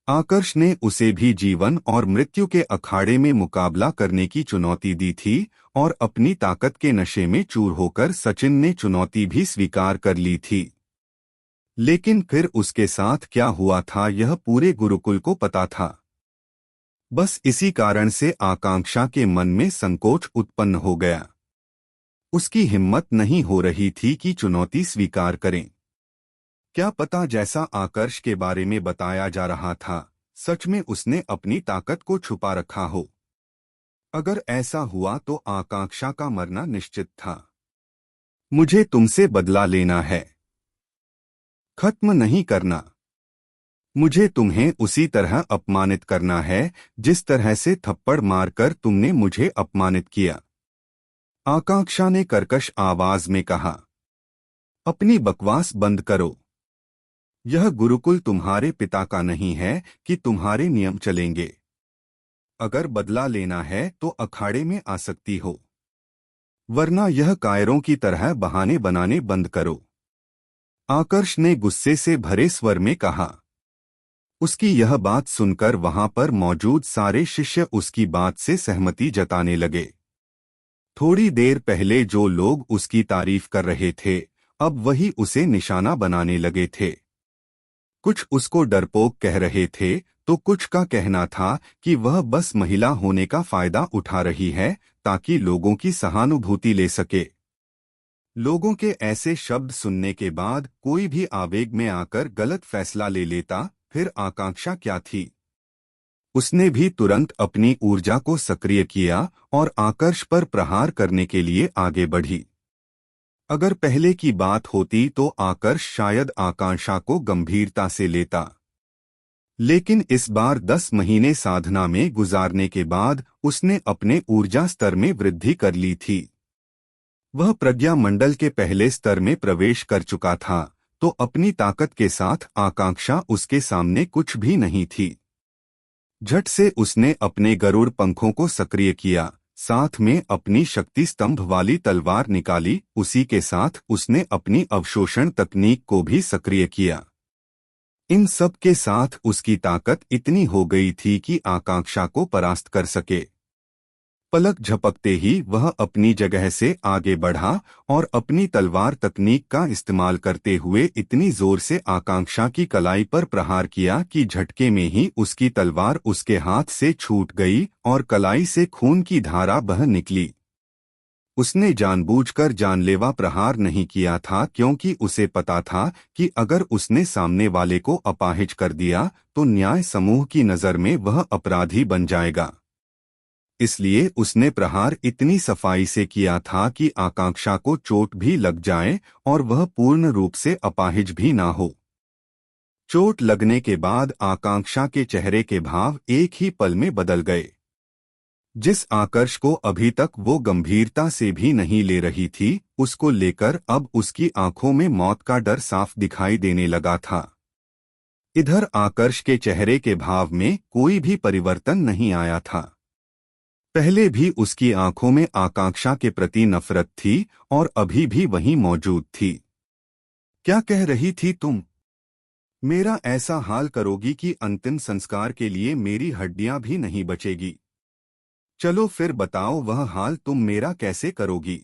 आकर्ष ने उसे भी जीवन और मृत्यु के अखाड़े में मुकाबला करने की चुनौती दी थी और अपनी ताकत के नशे में चूर होकर सचिन ने चुनौती भी स्वीकार कर ली थी। लेकिन फिर उसके साथ क्या हुआ था यह पूरे गुरुकुल को पता था। बस इसी कारण से आकांक्षा के मन में संकोच उत्पन्न हो गया। उसकी हिम्मत नहीं हो रही थी कि चुनौती स्वीकार करें। क्या पता जैसा आकर्ष के बारे में बताया जा रहा था, सच में उसने अपनी ताकत को छुपा रखा हो। अगर ऐसा हुआ तो आकांक्षा का मरना निश्चित था। मुझे तुमसे बदला लेना है, खत्म नहीं करना। मुझे तुम्हें उसी तरह अपमानित करना है जिस तरह से थप्पड़ मारकर तुमने मुझे अपमानित किया। आकांक्षा ने कर्कश आवाज में कहा। अपनी बकवास बंद करो। यह गुरुकुल तुम्हारे पिता का नहीं है कि तुम्हारे नियम चलेंगे। अगर बदला लेना है तो अखाड़े में आ सकती हो, वरना यह कायरों की तरह बहाने बनाने बंद करो। आकर्ष ने गुस्से से भरे स्वर में कहा। उसकी यह बात सुनकर वहां पर मौजूद सारे शिष्य उसकी बात से सहमति जताने लगे। थोड़ी देर पहले जो लोग उसकी तारीफ कर रहे थे, अब वही उसे निशाना बनाने लगे थे। कुछ उसको डरपोक कह रहे थे तो कुछ का कहना था कि वह बस महिला होने का फायदा उठा रही है ताकि लोगों की सहानुभूति ले सके। लोगों के ऐसे शब्द सुनने के बाद कोई भी आवेग में आकर गलत फैसला ले लेता, फिर आकांक्षा क्या थी। उसने भी तुरंत अपनी ऊर्जा को सक्रिय किया और आकर्ष पर प्रहार करने के लिए आगे बढ़ी। अगर पहले की बात होती तो आकर्ष शायद आकांक्षा को गंभीरता से लेता, लेकिन इस बार 10 महीने साधना में गुजारने के बाद उसने अपने ऊर्जा स्तर में वृद्धि कर ली थी। वह प्रज्ञा मंडल के पहले स्तर में प्रवेश कर चुका था, तो अपनी ताकत के साथ आकांक्षा उसके सामने कुछ भी नहीं थी। झट से उसने अपने गरुड़ पंखों को सक्रिय किया, साथ में अपनी शक्ति स्तंभ वाली तलवार निकाली। उसी के साथ उसने अपनी अवशोषण तकनीक को भी सक्रिय किया। इन सब के साथ उसकी ताकत इतनी हो गई थी कि आकांक्षा को परास्त कर सके। पलक झपकते ही वह अपनी जगह से आगे बढ़ा और अपनी तलवार तकनीक का इस्तेमाल करते हुए इतनी जोर से आकांक्षा की कलाई पर प्रहार किया कि झटके में ही उसकी तलवार उसके हाथ से छूट गई और कलाई से खून की धारा बह निकली। उसने जानबूझकर जानलेवा प्रहार नहीं किया था, क्योंकि उसे पता था कि अगर उसने सामने वाले को अपाहिज कर दिया तो न्याय समूह की नज़र में वह अपराधी बन जाएगा। इसलिए उसने प्रहार इतनी सफाई से किया था कि आकांक्षा को चोट भी लग जाए और वह पूर्ण रूप से अपाहिज भी ना हो। चोट लगने के बाद आकांक्षा के चेहरे के भाव एक ही पल में बदल गए। जिस आकर्ष को अभी तक वो गंभीरता से भी नहीं ले रही थी, उसको लेकर अब उसकी आंखों में मौत का डर साफ दिखाई देने लगा था। इधर आकर्ष के चेहरे के भाव में कोई भी परिवर्तन नहीं आया था। पहले भी उसकी आंखों में आकांक्षा के प्रति नफरत थी और अभी भी वही मौजूद थी। क्या कह रही थी तुम? मेरा ऐसा हाल करोगी कि अंतिम संस्कार के लिए मेरी हड्डियां भी नहीं बचेगी। चलो फिर बताओ वह हाल तुम मेरा कैसे करोगी?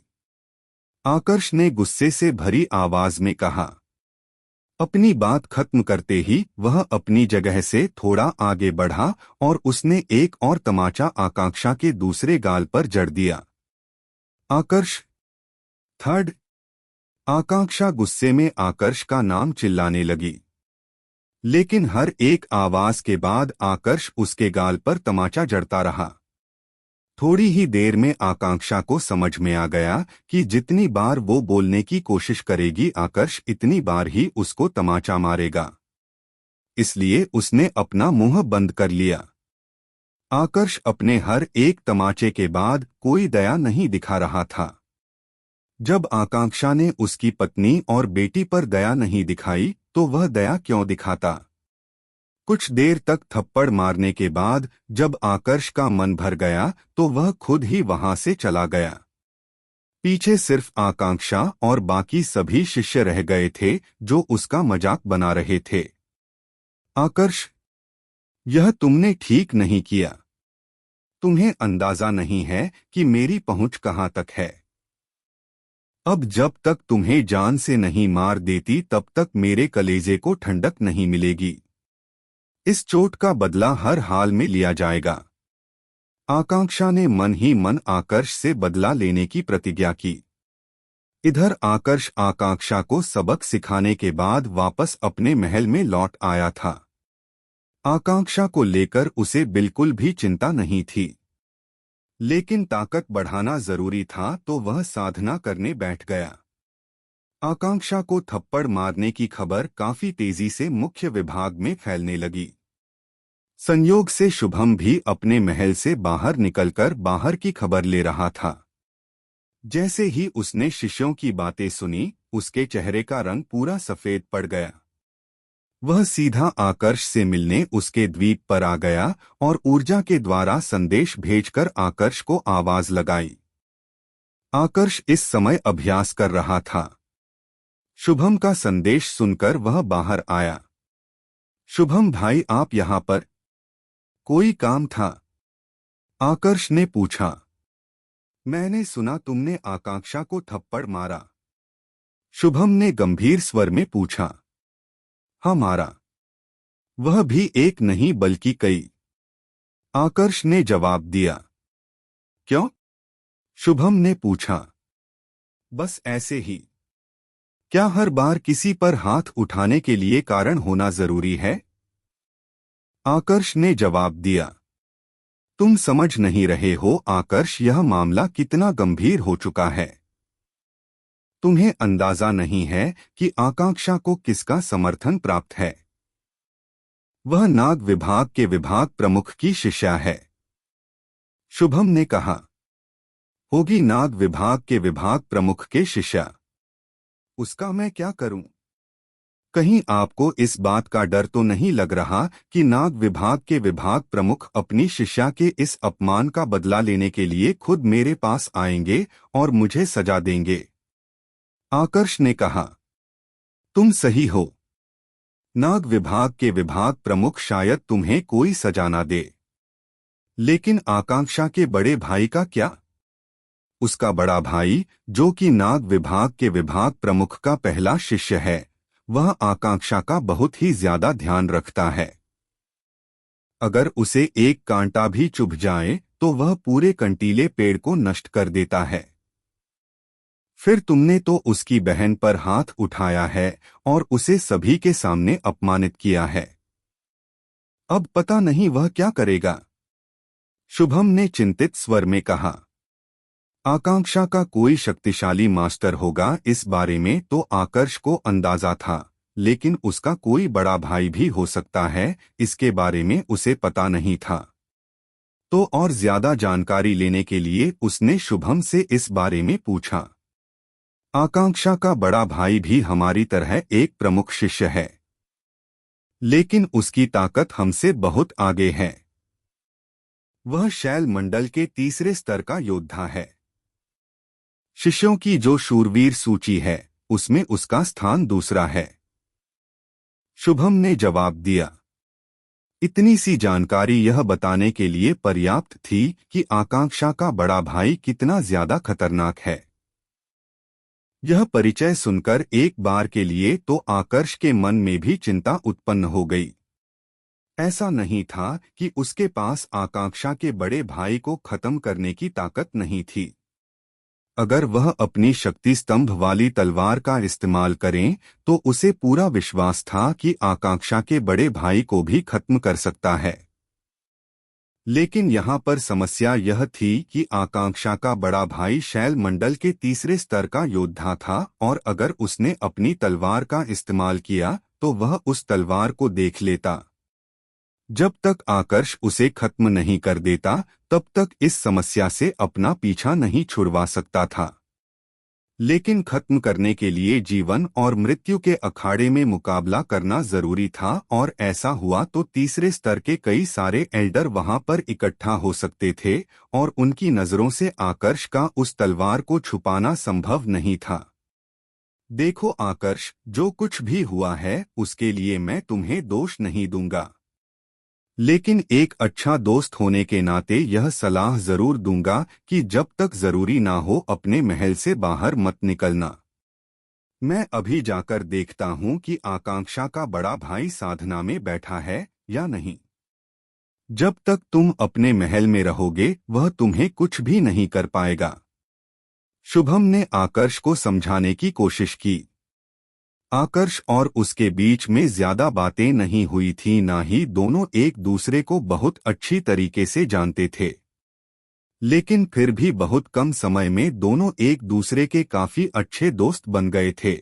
आकर्ष ने गुस्से से भरी आवाज में कहा। अपनी बात खत्म करते ही वह अपनी जगह से थोड़ा आगे बढ़ा और उसने एक और तमाचा आकांक्षा के दूसरे गाल पर जड़ दिया। आकर्ष थर्ड। आकांक्षा गुस्से में आकर्ष का नाम चिल्लाने लगी, लेकिन हर एक आवाज के बाद आकर्ष उसके गाल पर तमाचा जड़ता रहा। थोड़ी ही देर में आकांक्षा को समझ में आ गया कि जितनी बार वो बोलने की कोशिश करेगी आकर्ष इतनी बार ही उसको तमाचा मारेगा। इसलिए उसने अपना मुंह बंद कर लिया। आकर्ष अपने हर एक तमाचे के बाद कोई दया नहीं दिखा रहा था। जब आकांक्षा ने उसकी पत्नी और बेटी पर दया नहीं दिखाई तो वह दया क्यों दिखाता? कुछ देर तक थप्पड़ मारने के बाद जब आकर्ष का मन भर गया तो वह खुद ही वहां से चला गया। पीछे सिर्फ आकांक्षा और बाकी सभी शिष्य रह गए थे जो उसका मजाक बना रहे थे। आकर्ष, यह तुमने ठीक नहीं किया। तुम्हें अंदाजा नहीं है कि मेरी पहुंच कहां तक है। अब जब तक तुम्हें जान से नहीं मार देती तब तक मेरे कलेजे को ठंडक नहीं मिलेगी। इस चोट का बदला हर हाल में लिया जाएगा। आकांक्षा ने मन ही मन आकर्ष से बदला लेने की प्रतिज्ञा की। इधर आकर्ष आकांक्षा को सबक सिखाने के बाद वापस अपने महल में लौट आया था। आकांक्षा को लेकर उसे बिल्कुल भी चिंता नहीं थी। लेकिन ताकत बढ़ाना जरूरी था तो वह साधना करने बैठ गया। आकांक्षा को थप्पड़ मारने की खबर काफी तेजी से मुख्य विभाग में फैलने लगी। संयोग से शुभम भी अपने महल से बाहर निकलकर बाहर की खबर ले रहा था। जैसे ही उसने शिष्यों की बातें सुनी, उसके चेहरे का रंग पूरा सफेद पड़ गया। वह सीधा आकर्ष से मिलने उसके द्वीप पर आ गया और ऊर्जा के द्वारा संदेश भेजकर आकर्ष को आवाज लगाई। आकर्ष इस समय अभ्यास कर रहा था। शुभम का संदेश सुनकर वह बाहर आया। शुभम भाई, आप यहाँ पर? कोई काम था? आकर्ष ने पूछा। मैंने सुना तुमने आकांक्षा को थप्पड़ मारा। शुभम ने गंभीर स्वर में पूछा। हाँ, मारा। वह भी एक नहीं बल्कि कई। आकर्ष ने जवाब दिया। क्यों? शुभम ने पूछा। बस ऐसे ही। क्या हर बार किसी पर हाथ उठाने के लिए कारण होना जरूरी है? आकर्ष ने जवाब दिया। तुम समझ नहीं रहे हो आकर्ष, यह मामला कितना गंभीर हो चुका है। तुम्हें अंदाजा नहीं है कि आकांक्षा को किसका समर्थन प्राप्त है। वह नाग विभाग के विभाग प्रमुख की शिष्या है। शुभम ने कहा। होगी नाग विभाग के विभाग प्रमुख के शिष्या। उसका मैं क्या करूं? कहीं आपको इस बात का डर तो नहीं लग रहा कि नाग विभाग के विभाग प्रमुख अपनी शिष्या के इस अपमान का बदला लेने के लिए खुद मेरे पास आएंगे और मुझे सजा देंगे? आकर्ष ने कहा। तुम सही हो। नाग विभाग के विभाग प्रमुख शायद तुम्हें कोई सजा ना दे, लेकिन आकांक्षा के बड़े भाई का क्या? उसका बड़ा भाई, जो कि नाग विभाग के विभाग प्रमुख का पहला शिष्य है, वह आकांक्षा का बहुत ही ज्यादा ध्यान रखता है। अगर उसे एक कांटा भी चुभ जाए तो वह पूरे कंटीले पेड़ को नष्ट कर देता है। फिर तुमने तो उसकी बहन पर हाथ उठाया है और उसे सभी के सामने अपमानित किया है। अब पता नहीं वह क्या करेगा। शुभम ने चिंतित स्वर में कहा। आकांक्षा का कोई शक्तिशाली मास्टर होगा, इस बारे में तो आकर्ष को अंदाजा था, लेकिन उसका कोई बड़ा भाई भी हो सकता है, इसके बारे में उसे पता नहीं था। तो और ज्यादा जानकारी लेने के लिए उसने शुभम से इस बारे में पूछा। आकांक्षा का बड़ा भाई भी हमारी तरह एक प्रमुख शिष्य है, लेकिन उसकी ताकत हमसे बहुत आगे है। वह शैल मंडल के तीसरे स्तर का योद्धा है। शिष्यों की जो शूरवीर सूची है, उसमें उसका स्थान दूसरा है। शुभम ने जवाब दिया। इतनी सी जानकारी यह बताने के लिए पर्याप्त थी कि आकांक्षा का बड़ा भाई कितना ज्यादा खतरनाक है। यह परिचय सुनकर एक बार के लिए तो आकर्ष के मन में भी चिंता उत्पन्न हो गई। ऐसा नहीं था कि उसके पास आकांक्षा के बड़े भाई को खत्म करने की ताकत नहीं थी। अगर वह अपनी शक्ति स्तंभ वाली तलवार का इस्तेमाल करें तो उसे पूरा विश्वास था कि आकांक्षा के बड़े भाई को भी खत्म कर सकता है। लेकिन यहाँ पर समस्या यह थी कि आकांक्षा का बड़ा भाई शैल मंडल के तीसरे स्तर का योद्धा था और अगर उसने अपनी तलवार का इस्तेमाल किया तो वह उस तलवार को देख लेता। जब तक आकर्ष उसे खत्म नहीं कर देता तब तक इस समस्या से अपना पीछा नहीं छुड़वा सकता था। लेकिन खत्म करने के लिए जीवन और मृत्यु के अखाड़े में मुकाबला करना जरूरी था और ऐसा हुआ तो तीसरे स्तर के कई सारे एल्डर वहां पर इकट्ठा हो सकते थे और उनकी नजरों से आकर्ष का उस तलवार को छुपाना संभव नहीं था। देखो आकर्ष, जो कुछ भी हुआ है उसके लिए मैं तुम्हें दोष नहीं दूंगा, लेकिन एक अच्छा दोस्त होने के नाते यह सलाह जरूर दूंगा कि जब तक जरूरी ना हो अपने महल से बाहर मत निकलना। मैं अभी जाकर देखता हूं कि आकांक्षा का बड़ा भाई साधना में बैठा है या नहीं। जब तक तुम अपने महल में रहोगे वह तुम्हें कुछ भी नहीं कर पाएगा। शुभम ने आकर्ष को समझाने की कोशिश की। आकर्ष और उसके बीच में ज्यादा बातें नहीं हुई थी, ना ही दोनों एक दूसरे को बहुत अच्छी तरीके से जानते थे। लेकिन फिर भी बहुत कम समय में दोनों एक दूसरे के काफी अच्छे दोस्त बन गए थे।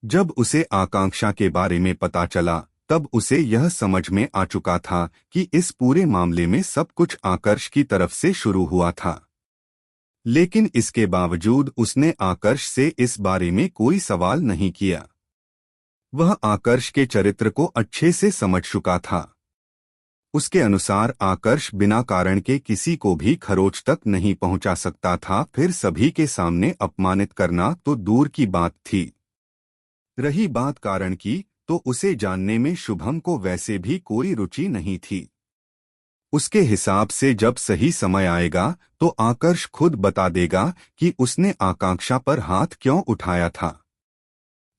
जब उसे आकांक्षा के बारे में पता चला, तब उसे यह समझ में आ चुका था कि इस पूरे मामले में सब कुछ आकर्ष की तरफ से शुरू हुआ था। लेकिन इसके बावजूद उसने आकर्ष से इस बारे में कोई सवाल नहीं किया। वह आकर्ष के चरित्र को अच्छे से समझ चुका था। उसके अनुसार आकर्ष बिना कारण के किसी को भी खरोच तक नहीं पहुंचा सकता था, फिर सभी के सामने अपमानित करना तो दूर की बात थी। रही बात कारण की, तो उसे जानने में शुभम को वैसे भी कोई रुचि नहीं थी। उसके हिसाब से जब सही समय आएगा तो आकर्ष खुद बता देगा कि उसने आकांक्षा पर हाथ क्यों उठाया था।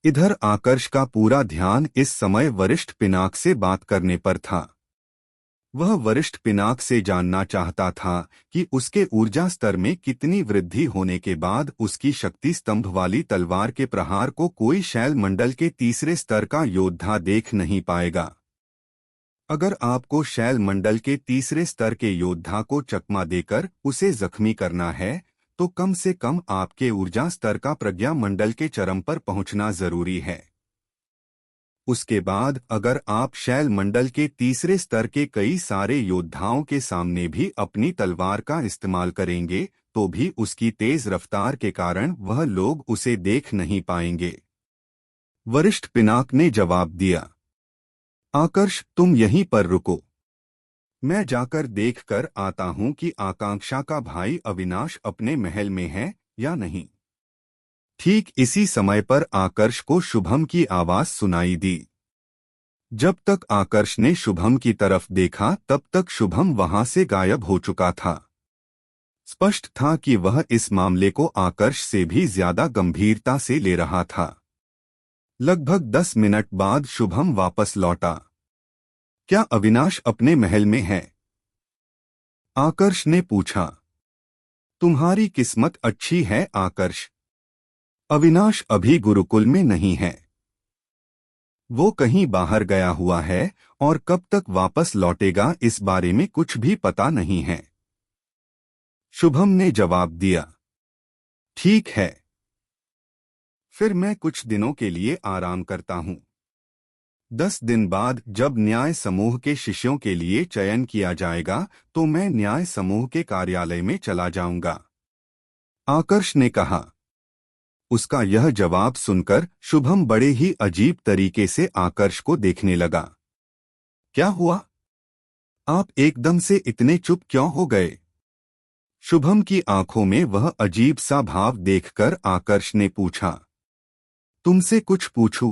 इधर आकर्ष का पूरा ध्यान इस समय वरिष्ठ पिनाक से बात करने पर था। वह वरिष्ठ पिनाक से जानना चाहता था कि उसके ऊर्जा स्तर में कितनी वृद्धि होने के बाद उसकी शक्ति स्तंभ वाली तलवार के प्रहार को कोई शैल मंडल के तीसरे स्तर का योद्धा देख नहीं पाएगा। अगर आपको शैल मंडल के तीसरे स्तर के योद्धा को चकमा देकर उसे जख्मी करना है, तो कम से कम आपके ऊर्जा स्तर का प्रज्ञा मंडल के चरम पर पहुंचना जरूरी है। उसके बाद अगर आप शैल मंडल के तीसरे स्तर के कई सारे योद्धाओं के सामने भी अपनी तलवार का इस्तेमाल करेंगे, तो भी उसकी तेज रफ्तार के कारण वह लोग उसे देख नहीं पाएंगे। वरिष्ठ पिनाक ने जवाब दिया, आकर्ष तुम यहीं पर रुको, मैं जाकर देखकर आता हूं कि आकांक्षा का भाई अविनाश अपने महल में है या नहीं। ठीक इसी समय पर आकर्ष को शुभम की आवाज सुनाई दी। जब तक आकर्ष ने शुभम की तरफ देखा तब तक शुभम वहां से गायब हो चुका था। स्पष्ट था कि वह इस मामले को आकर्ष से भी ज्यादा गंभीरता से ले रहा था। लगभग 10 मिनट बाद शुभम वापस लौटा। क्या अविनाश अपने महल में है? आकर्ष ने पूछा। तुम्हारी किस्मत अच्छी है आकर्ष, अविनाश अभी गुरुकुल में नहीं है। वो कहीं बाहर गया हुआ है और कब तक वापस लौटेगा इस बारे में कुछ भी पता नहीं है। शुभम ने जवाब दिया। ठीक है, फिर मैं कुछ दिनों के लिए आराम करता हूं। 10 दिन बाद जब न्याय समूह के शिष्यों के लिए चयन किया जाएगा तो मैं न्याय समूह के कार्यालय में चला जाऊंगा, आकर्ष ने कहा। उसका यह जवाब सुनकर शुभम बड़े ही अजीब तरीके से आकर्ष को देखने लगा। क्या हुआ? आप एकदम से इतने चुप क्यों हो गए? शुभम की आंखों में वह अजीब सा भाव देखकर आकर्ष ने पूछा। तुमसे कुछ पूछूं?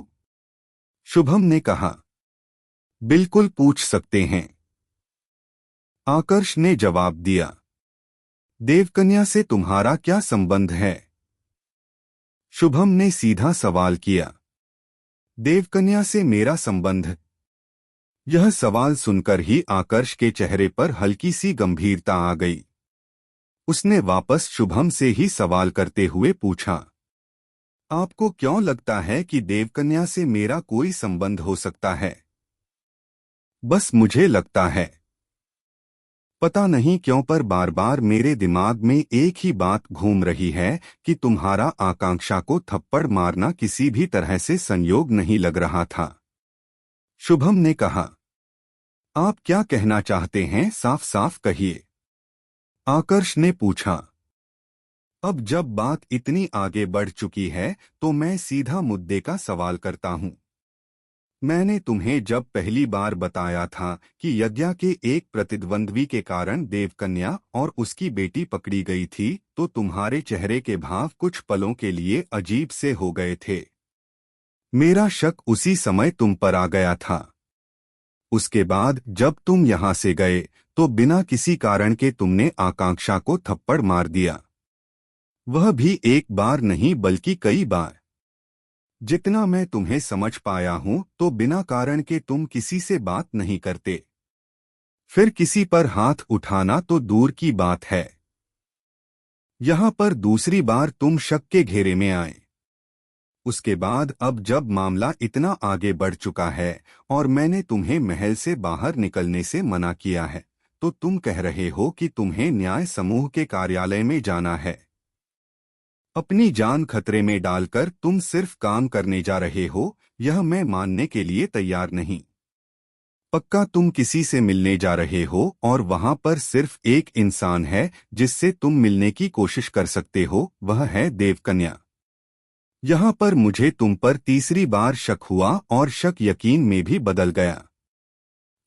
शुभम ने कहा। बिल्कुल पूछ सकते हैं, आकर्ष ने जवाब दिया। देवकन्या से तुम्हारा क्या संबंध है? शुभम ने सीधा सवाल किया। देवकन्या से मेरा संबंध? यह सवाल सुनकर ही आकर्ष के चेहरे पर हल्की सी गंभीरता आ गई। उसने वापस शुभम से ही सवाल करते हुए पूछा। आपको क्यों लगता है कि देवकन्या से मेरा कोई संबंध हो सकता है? बस मुझे लगता है। पता नहीं क्यों पर बार बार मेरे दिमाग में एक ही बात घूम रही है कि तुम्हारा आकांक्षा को थप्पड़ मारना किसी भी तरह से संयोग नहीं लग रहा था। शुभम ने कहा। आप क्या कहना चाहते हैं, साफ साफ कहिए, आकर्ष ने पूछा। अब जब बात इतनी आगे बढ़ चुकी है तो मैं सीधा मुद्दे का सवाल करता हूं। मैंने तुम्हें जब पहली बार बताया था कि यज्ञा के एक प्रतिद्वंद्वी के कारण देवकन्या और उसकी बेटी पकड़ी गई थी, तो तुम्हारे चेहरे के भाव कुछ पलों के लिए अजीब से हो गए थे। मेरा शक उसी समय तुम पर आ गया था। उसके बाद जब तुम यहां से गए तो बिना किसी कारण के तुमने आकांक्षा को थप्पड़ मार दिया। वह भी एक बार नहीं बल्कि कई बार। जितना मैं तुम्हें समझ पाया हूं तो बिना कारण के तुम किसी से बात नहीं करते। फिर किसी पर हाथ उठाना तो दूर की बात है, यहां पर दूसरी बार तुम शक के घेरे में आए। उसके बाद अब जब मामला इतना आगे बढ़ चुका है और मैंने तुम्हें महल से बाहर निकलने से मना किया है, तो तुम कह रहे हो कि तुम्हें न्याय समूह के कार्यालय में जाना है। अपनी जान खतरे में डालकर तुम सिर्फ काम करने जा रहे हो, यह मैं मानने के लिए तैयार नहीं। पक्का तुम किसी से मिलने जा रहे हो और वहां पर सिर्फ एक इंसान है जिससे तुम मिलने की कोशिश कर सकते हो, वह है देवकन्या। यहाँ पर मुझे तुम पर तीसरी बार शक हुआ और शक यकीन में भी बदल गया।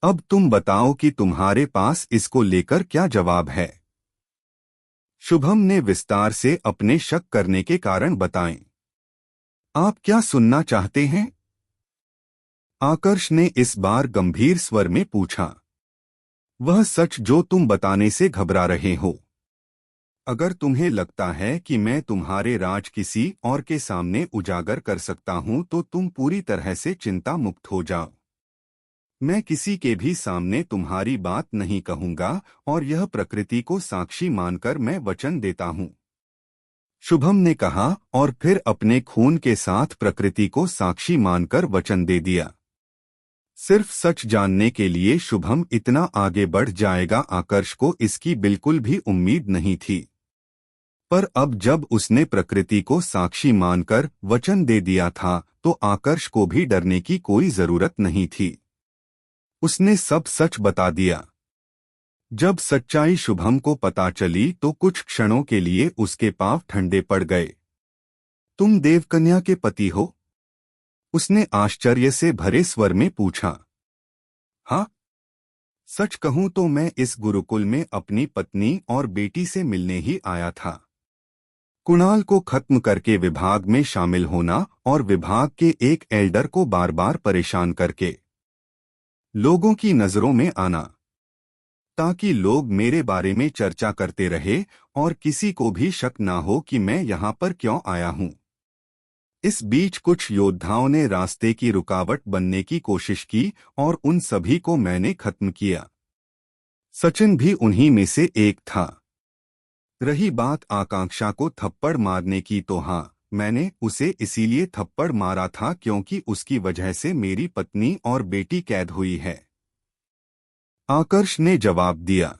अब तुम बताओ कि तुम्हारे पास इसको लेकर क्या जवाब है। शुभम ने विस्तार से अपने शक करने के कारण बताएं। आप क्या सुनना चाहते हैं? आकर्ष ने इस बार गंभीर स्वर में पूछा। वह सच जो तुम बताने से घबरा रहे हो। अगर तुम्हें लगता है कि मैं तुम्हारे राज किसी और के सामने उजागर कर सकता हूं तो तुम पूरी तरह से चिंता मुक्त हो जाओ। मैं किसी के भी सामने तुम्हारी बात नहीं कहूंगा और यह प्रकृति को साक्षी मानकर मैं वचन देता हूं। शुभम ने कहा और फिर अपने खून के साथ प्रकृति को साक्षी मानकर वचन दे दिया। सिर्फ सच जानने के लिए शुभम इतना आगे बढ़ जाएगा, आकर्ष को इसकी बिल्कुल भी उम्मीद नहीं थी। पर अब जब उसने प्रकृति को साक्षी मानकर वचन दे दिया था तो आकर्ष को भी डरने की कोई जरूरत नहीं थी। उसने सब सच बता दिया। जब सच्चाई शुभम को पता चली तो कुछ क्षणों के लिए उसके पांव ठंडे पड़ गए। तुम देवकन्या के पति हो? उसने आश्चर्य से भरे स्वर में पूछा। हाँ, सच कहूं तो मैं इस गुरुकुल में अपनी पत्नी और बेटी से मिलने ही आया था। कुणाल को खत्म करके विभाग में शामिल होना और विभाग के एक एल्डर को बार बार परेशान करके लोगों की नजरों में आना, ताकि लोग मेरे बारे में चर्चा करते रहे और किसी को भी शक ना हो कि मैं यहाँ पर क्यों आया हूँ। इस बीच कुछ योद्धाओं ने रास्ते की रुकावट बनने की कोशिश की और उन सभी को मैंने खत्म किया। सचिन भी उन्हीं में से एक था। रही बात आकांक्षा को थप्पड़ मारने की, तो हाँ, मैंने उसे इसीलिए थप्पड़ मारा था क्योंकि उसकी वजह से मेरी पत्नी और बेटी कैद हुई है। आकर्ष ने जवाब दिया।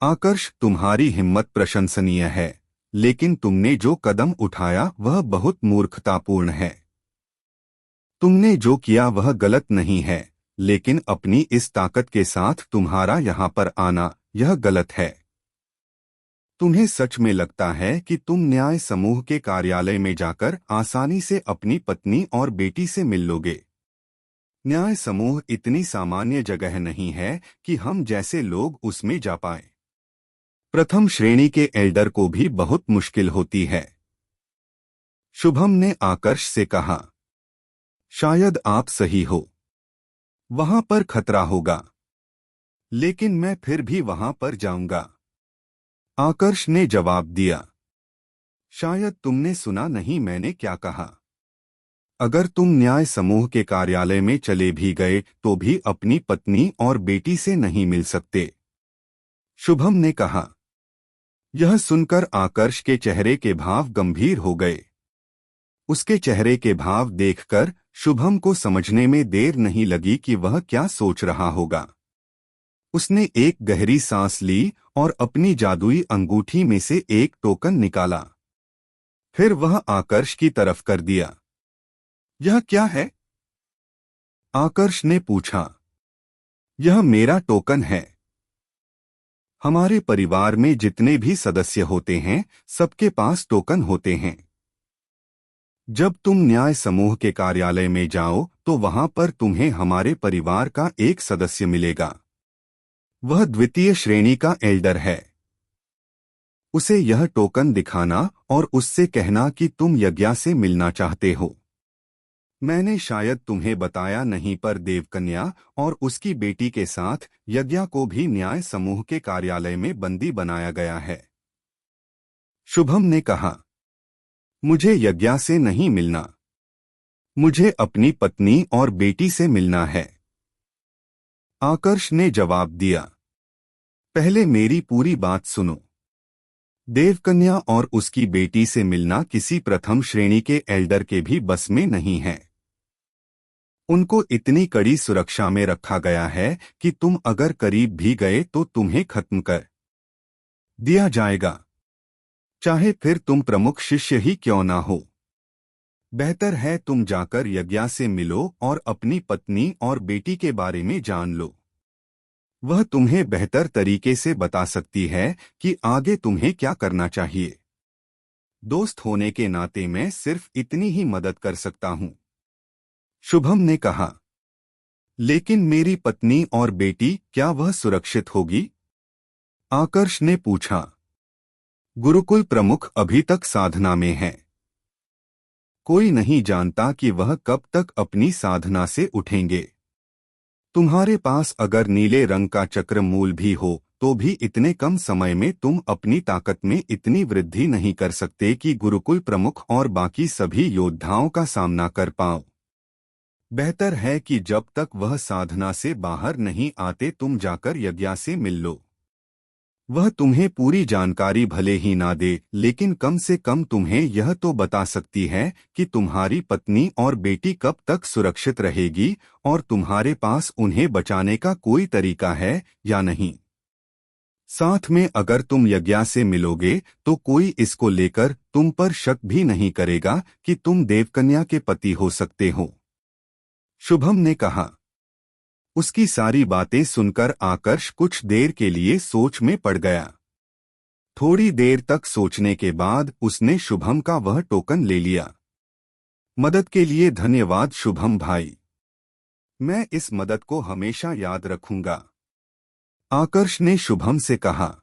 आकर्ष, तुम्हारी हिम्मत प्रशंसनीय है, लेकिन तुमने जो कदम उठाया वह बहुत मूर्खतापूर्ण है। तुमने जो किया वह गलत नहीं है, लेकिन अपनी इस ताकत के साथ तुम्हारा यहाँ पर आना, यह गलत है। तुम्हें सच में लगता है कि तुम न्याय समूह के कार्यालय में जाकर आसानी से अपनी पत्नी और बेटी से मिल लोगे? न्याय समूह इतनी सामान्य जगह नहीं है कि हम जैसे लोग उसमें जा पाए। प्रथम श्रेणी के एल्डर को भी बहुत मुश्किल होती है। शुभम ने आकर्ष से कहा। शायद आप सही हो, वहां पर खतरा होगा, लेकिन मैं फिर भी वहां पर जाऊंगा। आकर्ष ने जवाब दिया। शायद तुमने सुना नहीं मैंने क्या कहा। अगर तुम न्याय समूह के कार्यालय में चले भी गए तो भी अपनी पत्नी और बेटी से नहीं मिल सकते, शुभम ने कहा। यह सुनकर आकर्ष के चेहरे के भाव गंभीर हो गए। उसके चेहरे के भाव देखकर शुभम को समझने में देर नहीं लगी कि वह क्या सोच रहा होगा। उसने एक गहरी सांस ली और अपनी जादुई अंगूठी में से एक टोकन निकाला। फिर वह आकर्ष की तरफ कर दिया। यह क्या है? आकर्ष ने पूछा। यह मेरा टोकन है। हमारे परिवार में जितने भी सदस्य होते हैं सबके पास टोकन होते हैं। जब तुम न्याय समूह के कार्यालय में जाओ तो वहां पर तुम्हें हमारे परिवार का एक सदस्य मिलेगा। वह द्वितीय श्रेणी का एल्डर है। उसे यह टोकन दिखाना और उससे कहना कि तुम यज्ञा से मिलना चाहते हो। मैंने शायद तुम्हें बताया नहीं, पर देवकन्या और उसकी बेटी के साथ यज्ञा को भी न्याय समूह के कार्यालय में बंदी बनाया गया है। शुभम ने कहा। मुझे यज्ञा से नहीं मिलना, मुझे अपनी पत्नी और बेटी से मिलना है, आकर्ष ने जवाब दिया। पहले मेरी पूरी बात सुनो। देवकन्या और उसकी बेटी से मिलना किसी प्रथम श्रेणी के एल्डर के भी बस में नहीं है। उनको इतनी कड़ी सुरक्षा में रखा गया है कि तुम अगर करीब भी गए तो तुम्हें खत्म कर दिया जाएगा, चाहे फिर तुम प्रमुख शिष्य ही क्यों ना हो। बेहतर है तुम जाकर यज्ञा से मिलो और अपनी पत्नी और बेटी के बारे में जान लो। वह तुम्हें बेहतर तरीके से बता सकती है कि आगे तुम्हें क्या करना चाहिए। दोस्त होने के नाते मैं सिर्फ इतनी ही मदद कर सकता हूं, शुभम ने कहा। लेकिन मेरी पत्नी और बेटी, क्या वह सुरक्षित होगी? आकर्ष ने पूछा। गुरुकुल प्रमुख अभी तक साधना में है। कोई नहीं जानता कि वह कब तक अपनी साधना से उठेंगे। तुम्हारे पास अगर नीले रंग का चक्र मूल भी हो तो भी इतने कम समय में तुम अपनी ताकत में इतनी वृद्धि नहीं कर सकते कि गुरुकुल प्रमुख और बाकी सभी योद्धाओं का सामना कर पाओ। बेहतर है कि जब तक वह साधना से बाहर नहीं आते तुम जाकर यज्ञा से मिल लो। वह तुम्हें पूरी जानकारी भले ही ना दे, लेकिन कम से कम तुम्हें यह तो बता सकती है कि तुम्हारी पत्नी और बेटी कब तक सुरक्षित रहेगी और तुम्हारे पास उन्हें बचाने का कोई तरीका है या नहीं। साथ में अगर तुम यज्ञा से मिलोगे तो कोई इसको लेकर तुम पर शक भी नहीं करेगा कि तुम देवकन्या के पति हो सकते हो, शुभम ने कहा। उसकी सारी बातें सुनकर आकर्ष कुछ देर के लिए सोच में पड़ गया। थोड़ी देर तक सोचने के बाद उसने शुभम का वह टोकन ले लिया। मदद के लिए धन्यवाद शुभम भाई, मैं इस मदद को हमेशा याद रखूंगा, आकर्ष ने शुभम से कहा।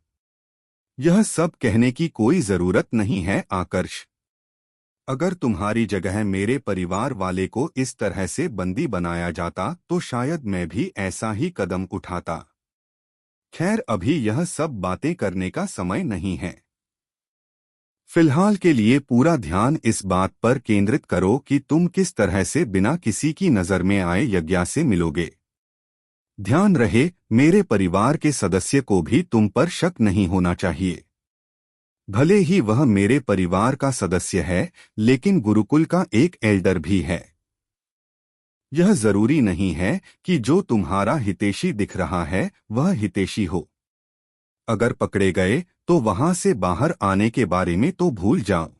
यह सब कहने की कोई जरूरत नहीं है आकर्ष। अगर तुम्हारी जगह मेरे परिवार वाले को इस तरह से बंदी बनाया जाता तो शायद मैं भी ऐसा ही कदम उठाता। खैर अभी यह सब बातें करने का समय नहीं है। फिलहाल के लिए पूरा ध्यान इस बात पर केंद्रित करो कि तुम किस तरह से बिना किसी की नजर में आए यज्ञा से मिलोगे। ध्यान रहे, मेरे परिवार के सदस्य को भी तुम पर शक नहीं होना चाहिए। भले ही वह मेरे परिवार का सदस्य है, लेकिन गुरुकुल का एक एल्डर भी है। यह जरूरी नहीं है कि जो तुम्हारा हितैषी दिख रहा है वह हितैषी हो। अगर पकड़े गए तो वहां से बाहर आने के बारे में तो भूल जाओ।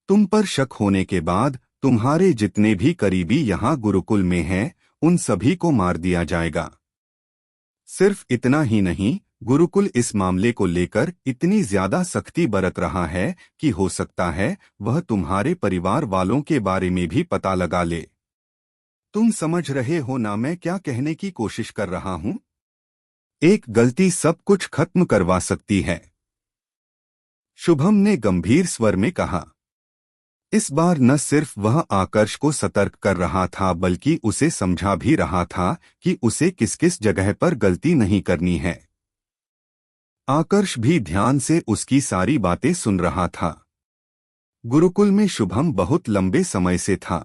तुम पर शक होने के बाद तुम्हारे जितने भी करीबी यहाँ गुरुकुल में हैं, उन सभी को मार दिया जाएगा। सिर्फ इतना ही नहीं, गुरुकुल इस मामले को लेकर इतनी ज्यादा सख्ती बरत रहा है कि हो सकता है वह तुम्हारे परिवार वालों के बारे में भी पता लगा ले। तुम समझ रहे हो ना मैं क्या कहने की कोशिश कर रहा हूं? एक गलती सब कुछ खत्म करवा सकती है, शुभम ने गंभीर स्वर में कहा। इस बार न सिर्फ वह आकर्ष को सतर्क कर रहा था बल्कि उसे समझा भी रहा था कि उसे किस किस जगह पर गलती नहीं करनी है। आकर्ष भी ध्यान से उसकी सारी बातें सुन रहा था। गुरुकुल में शुभम बहुत लंबे समय से था।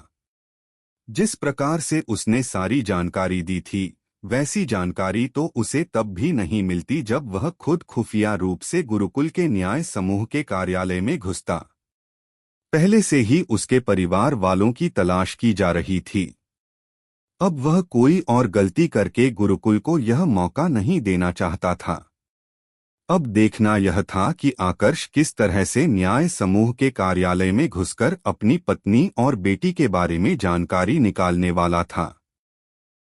जिस प्रकार से उसने सारी जानकारी दी थी, वैसी जानकारी तो उसे तब भी नहीं मिलती जब वह खुद खुफिया रूप से गुरुकुल के न्याय समूह के कार्यालय में घुसता। पहले से ही उसके परिवार वालों की तलाश की जा रही थी। अब वह कोई और गलती करके गुरुकुल को यह मौका नहीं देना चाहता था। अब देखना यह था कि आकर्ष किस तरह से न्याय समूह के कार्यालय में घुसकर अपनी पत्नी और बेटी के बारे में जानकारी निकालने वाला था।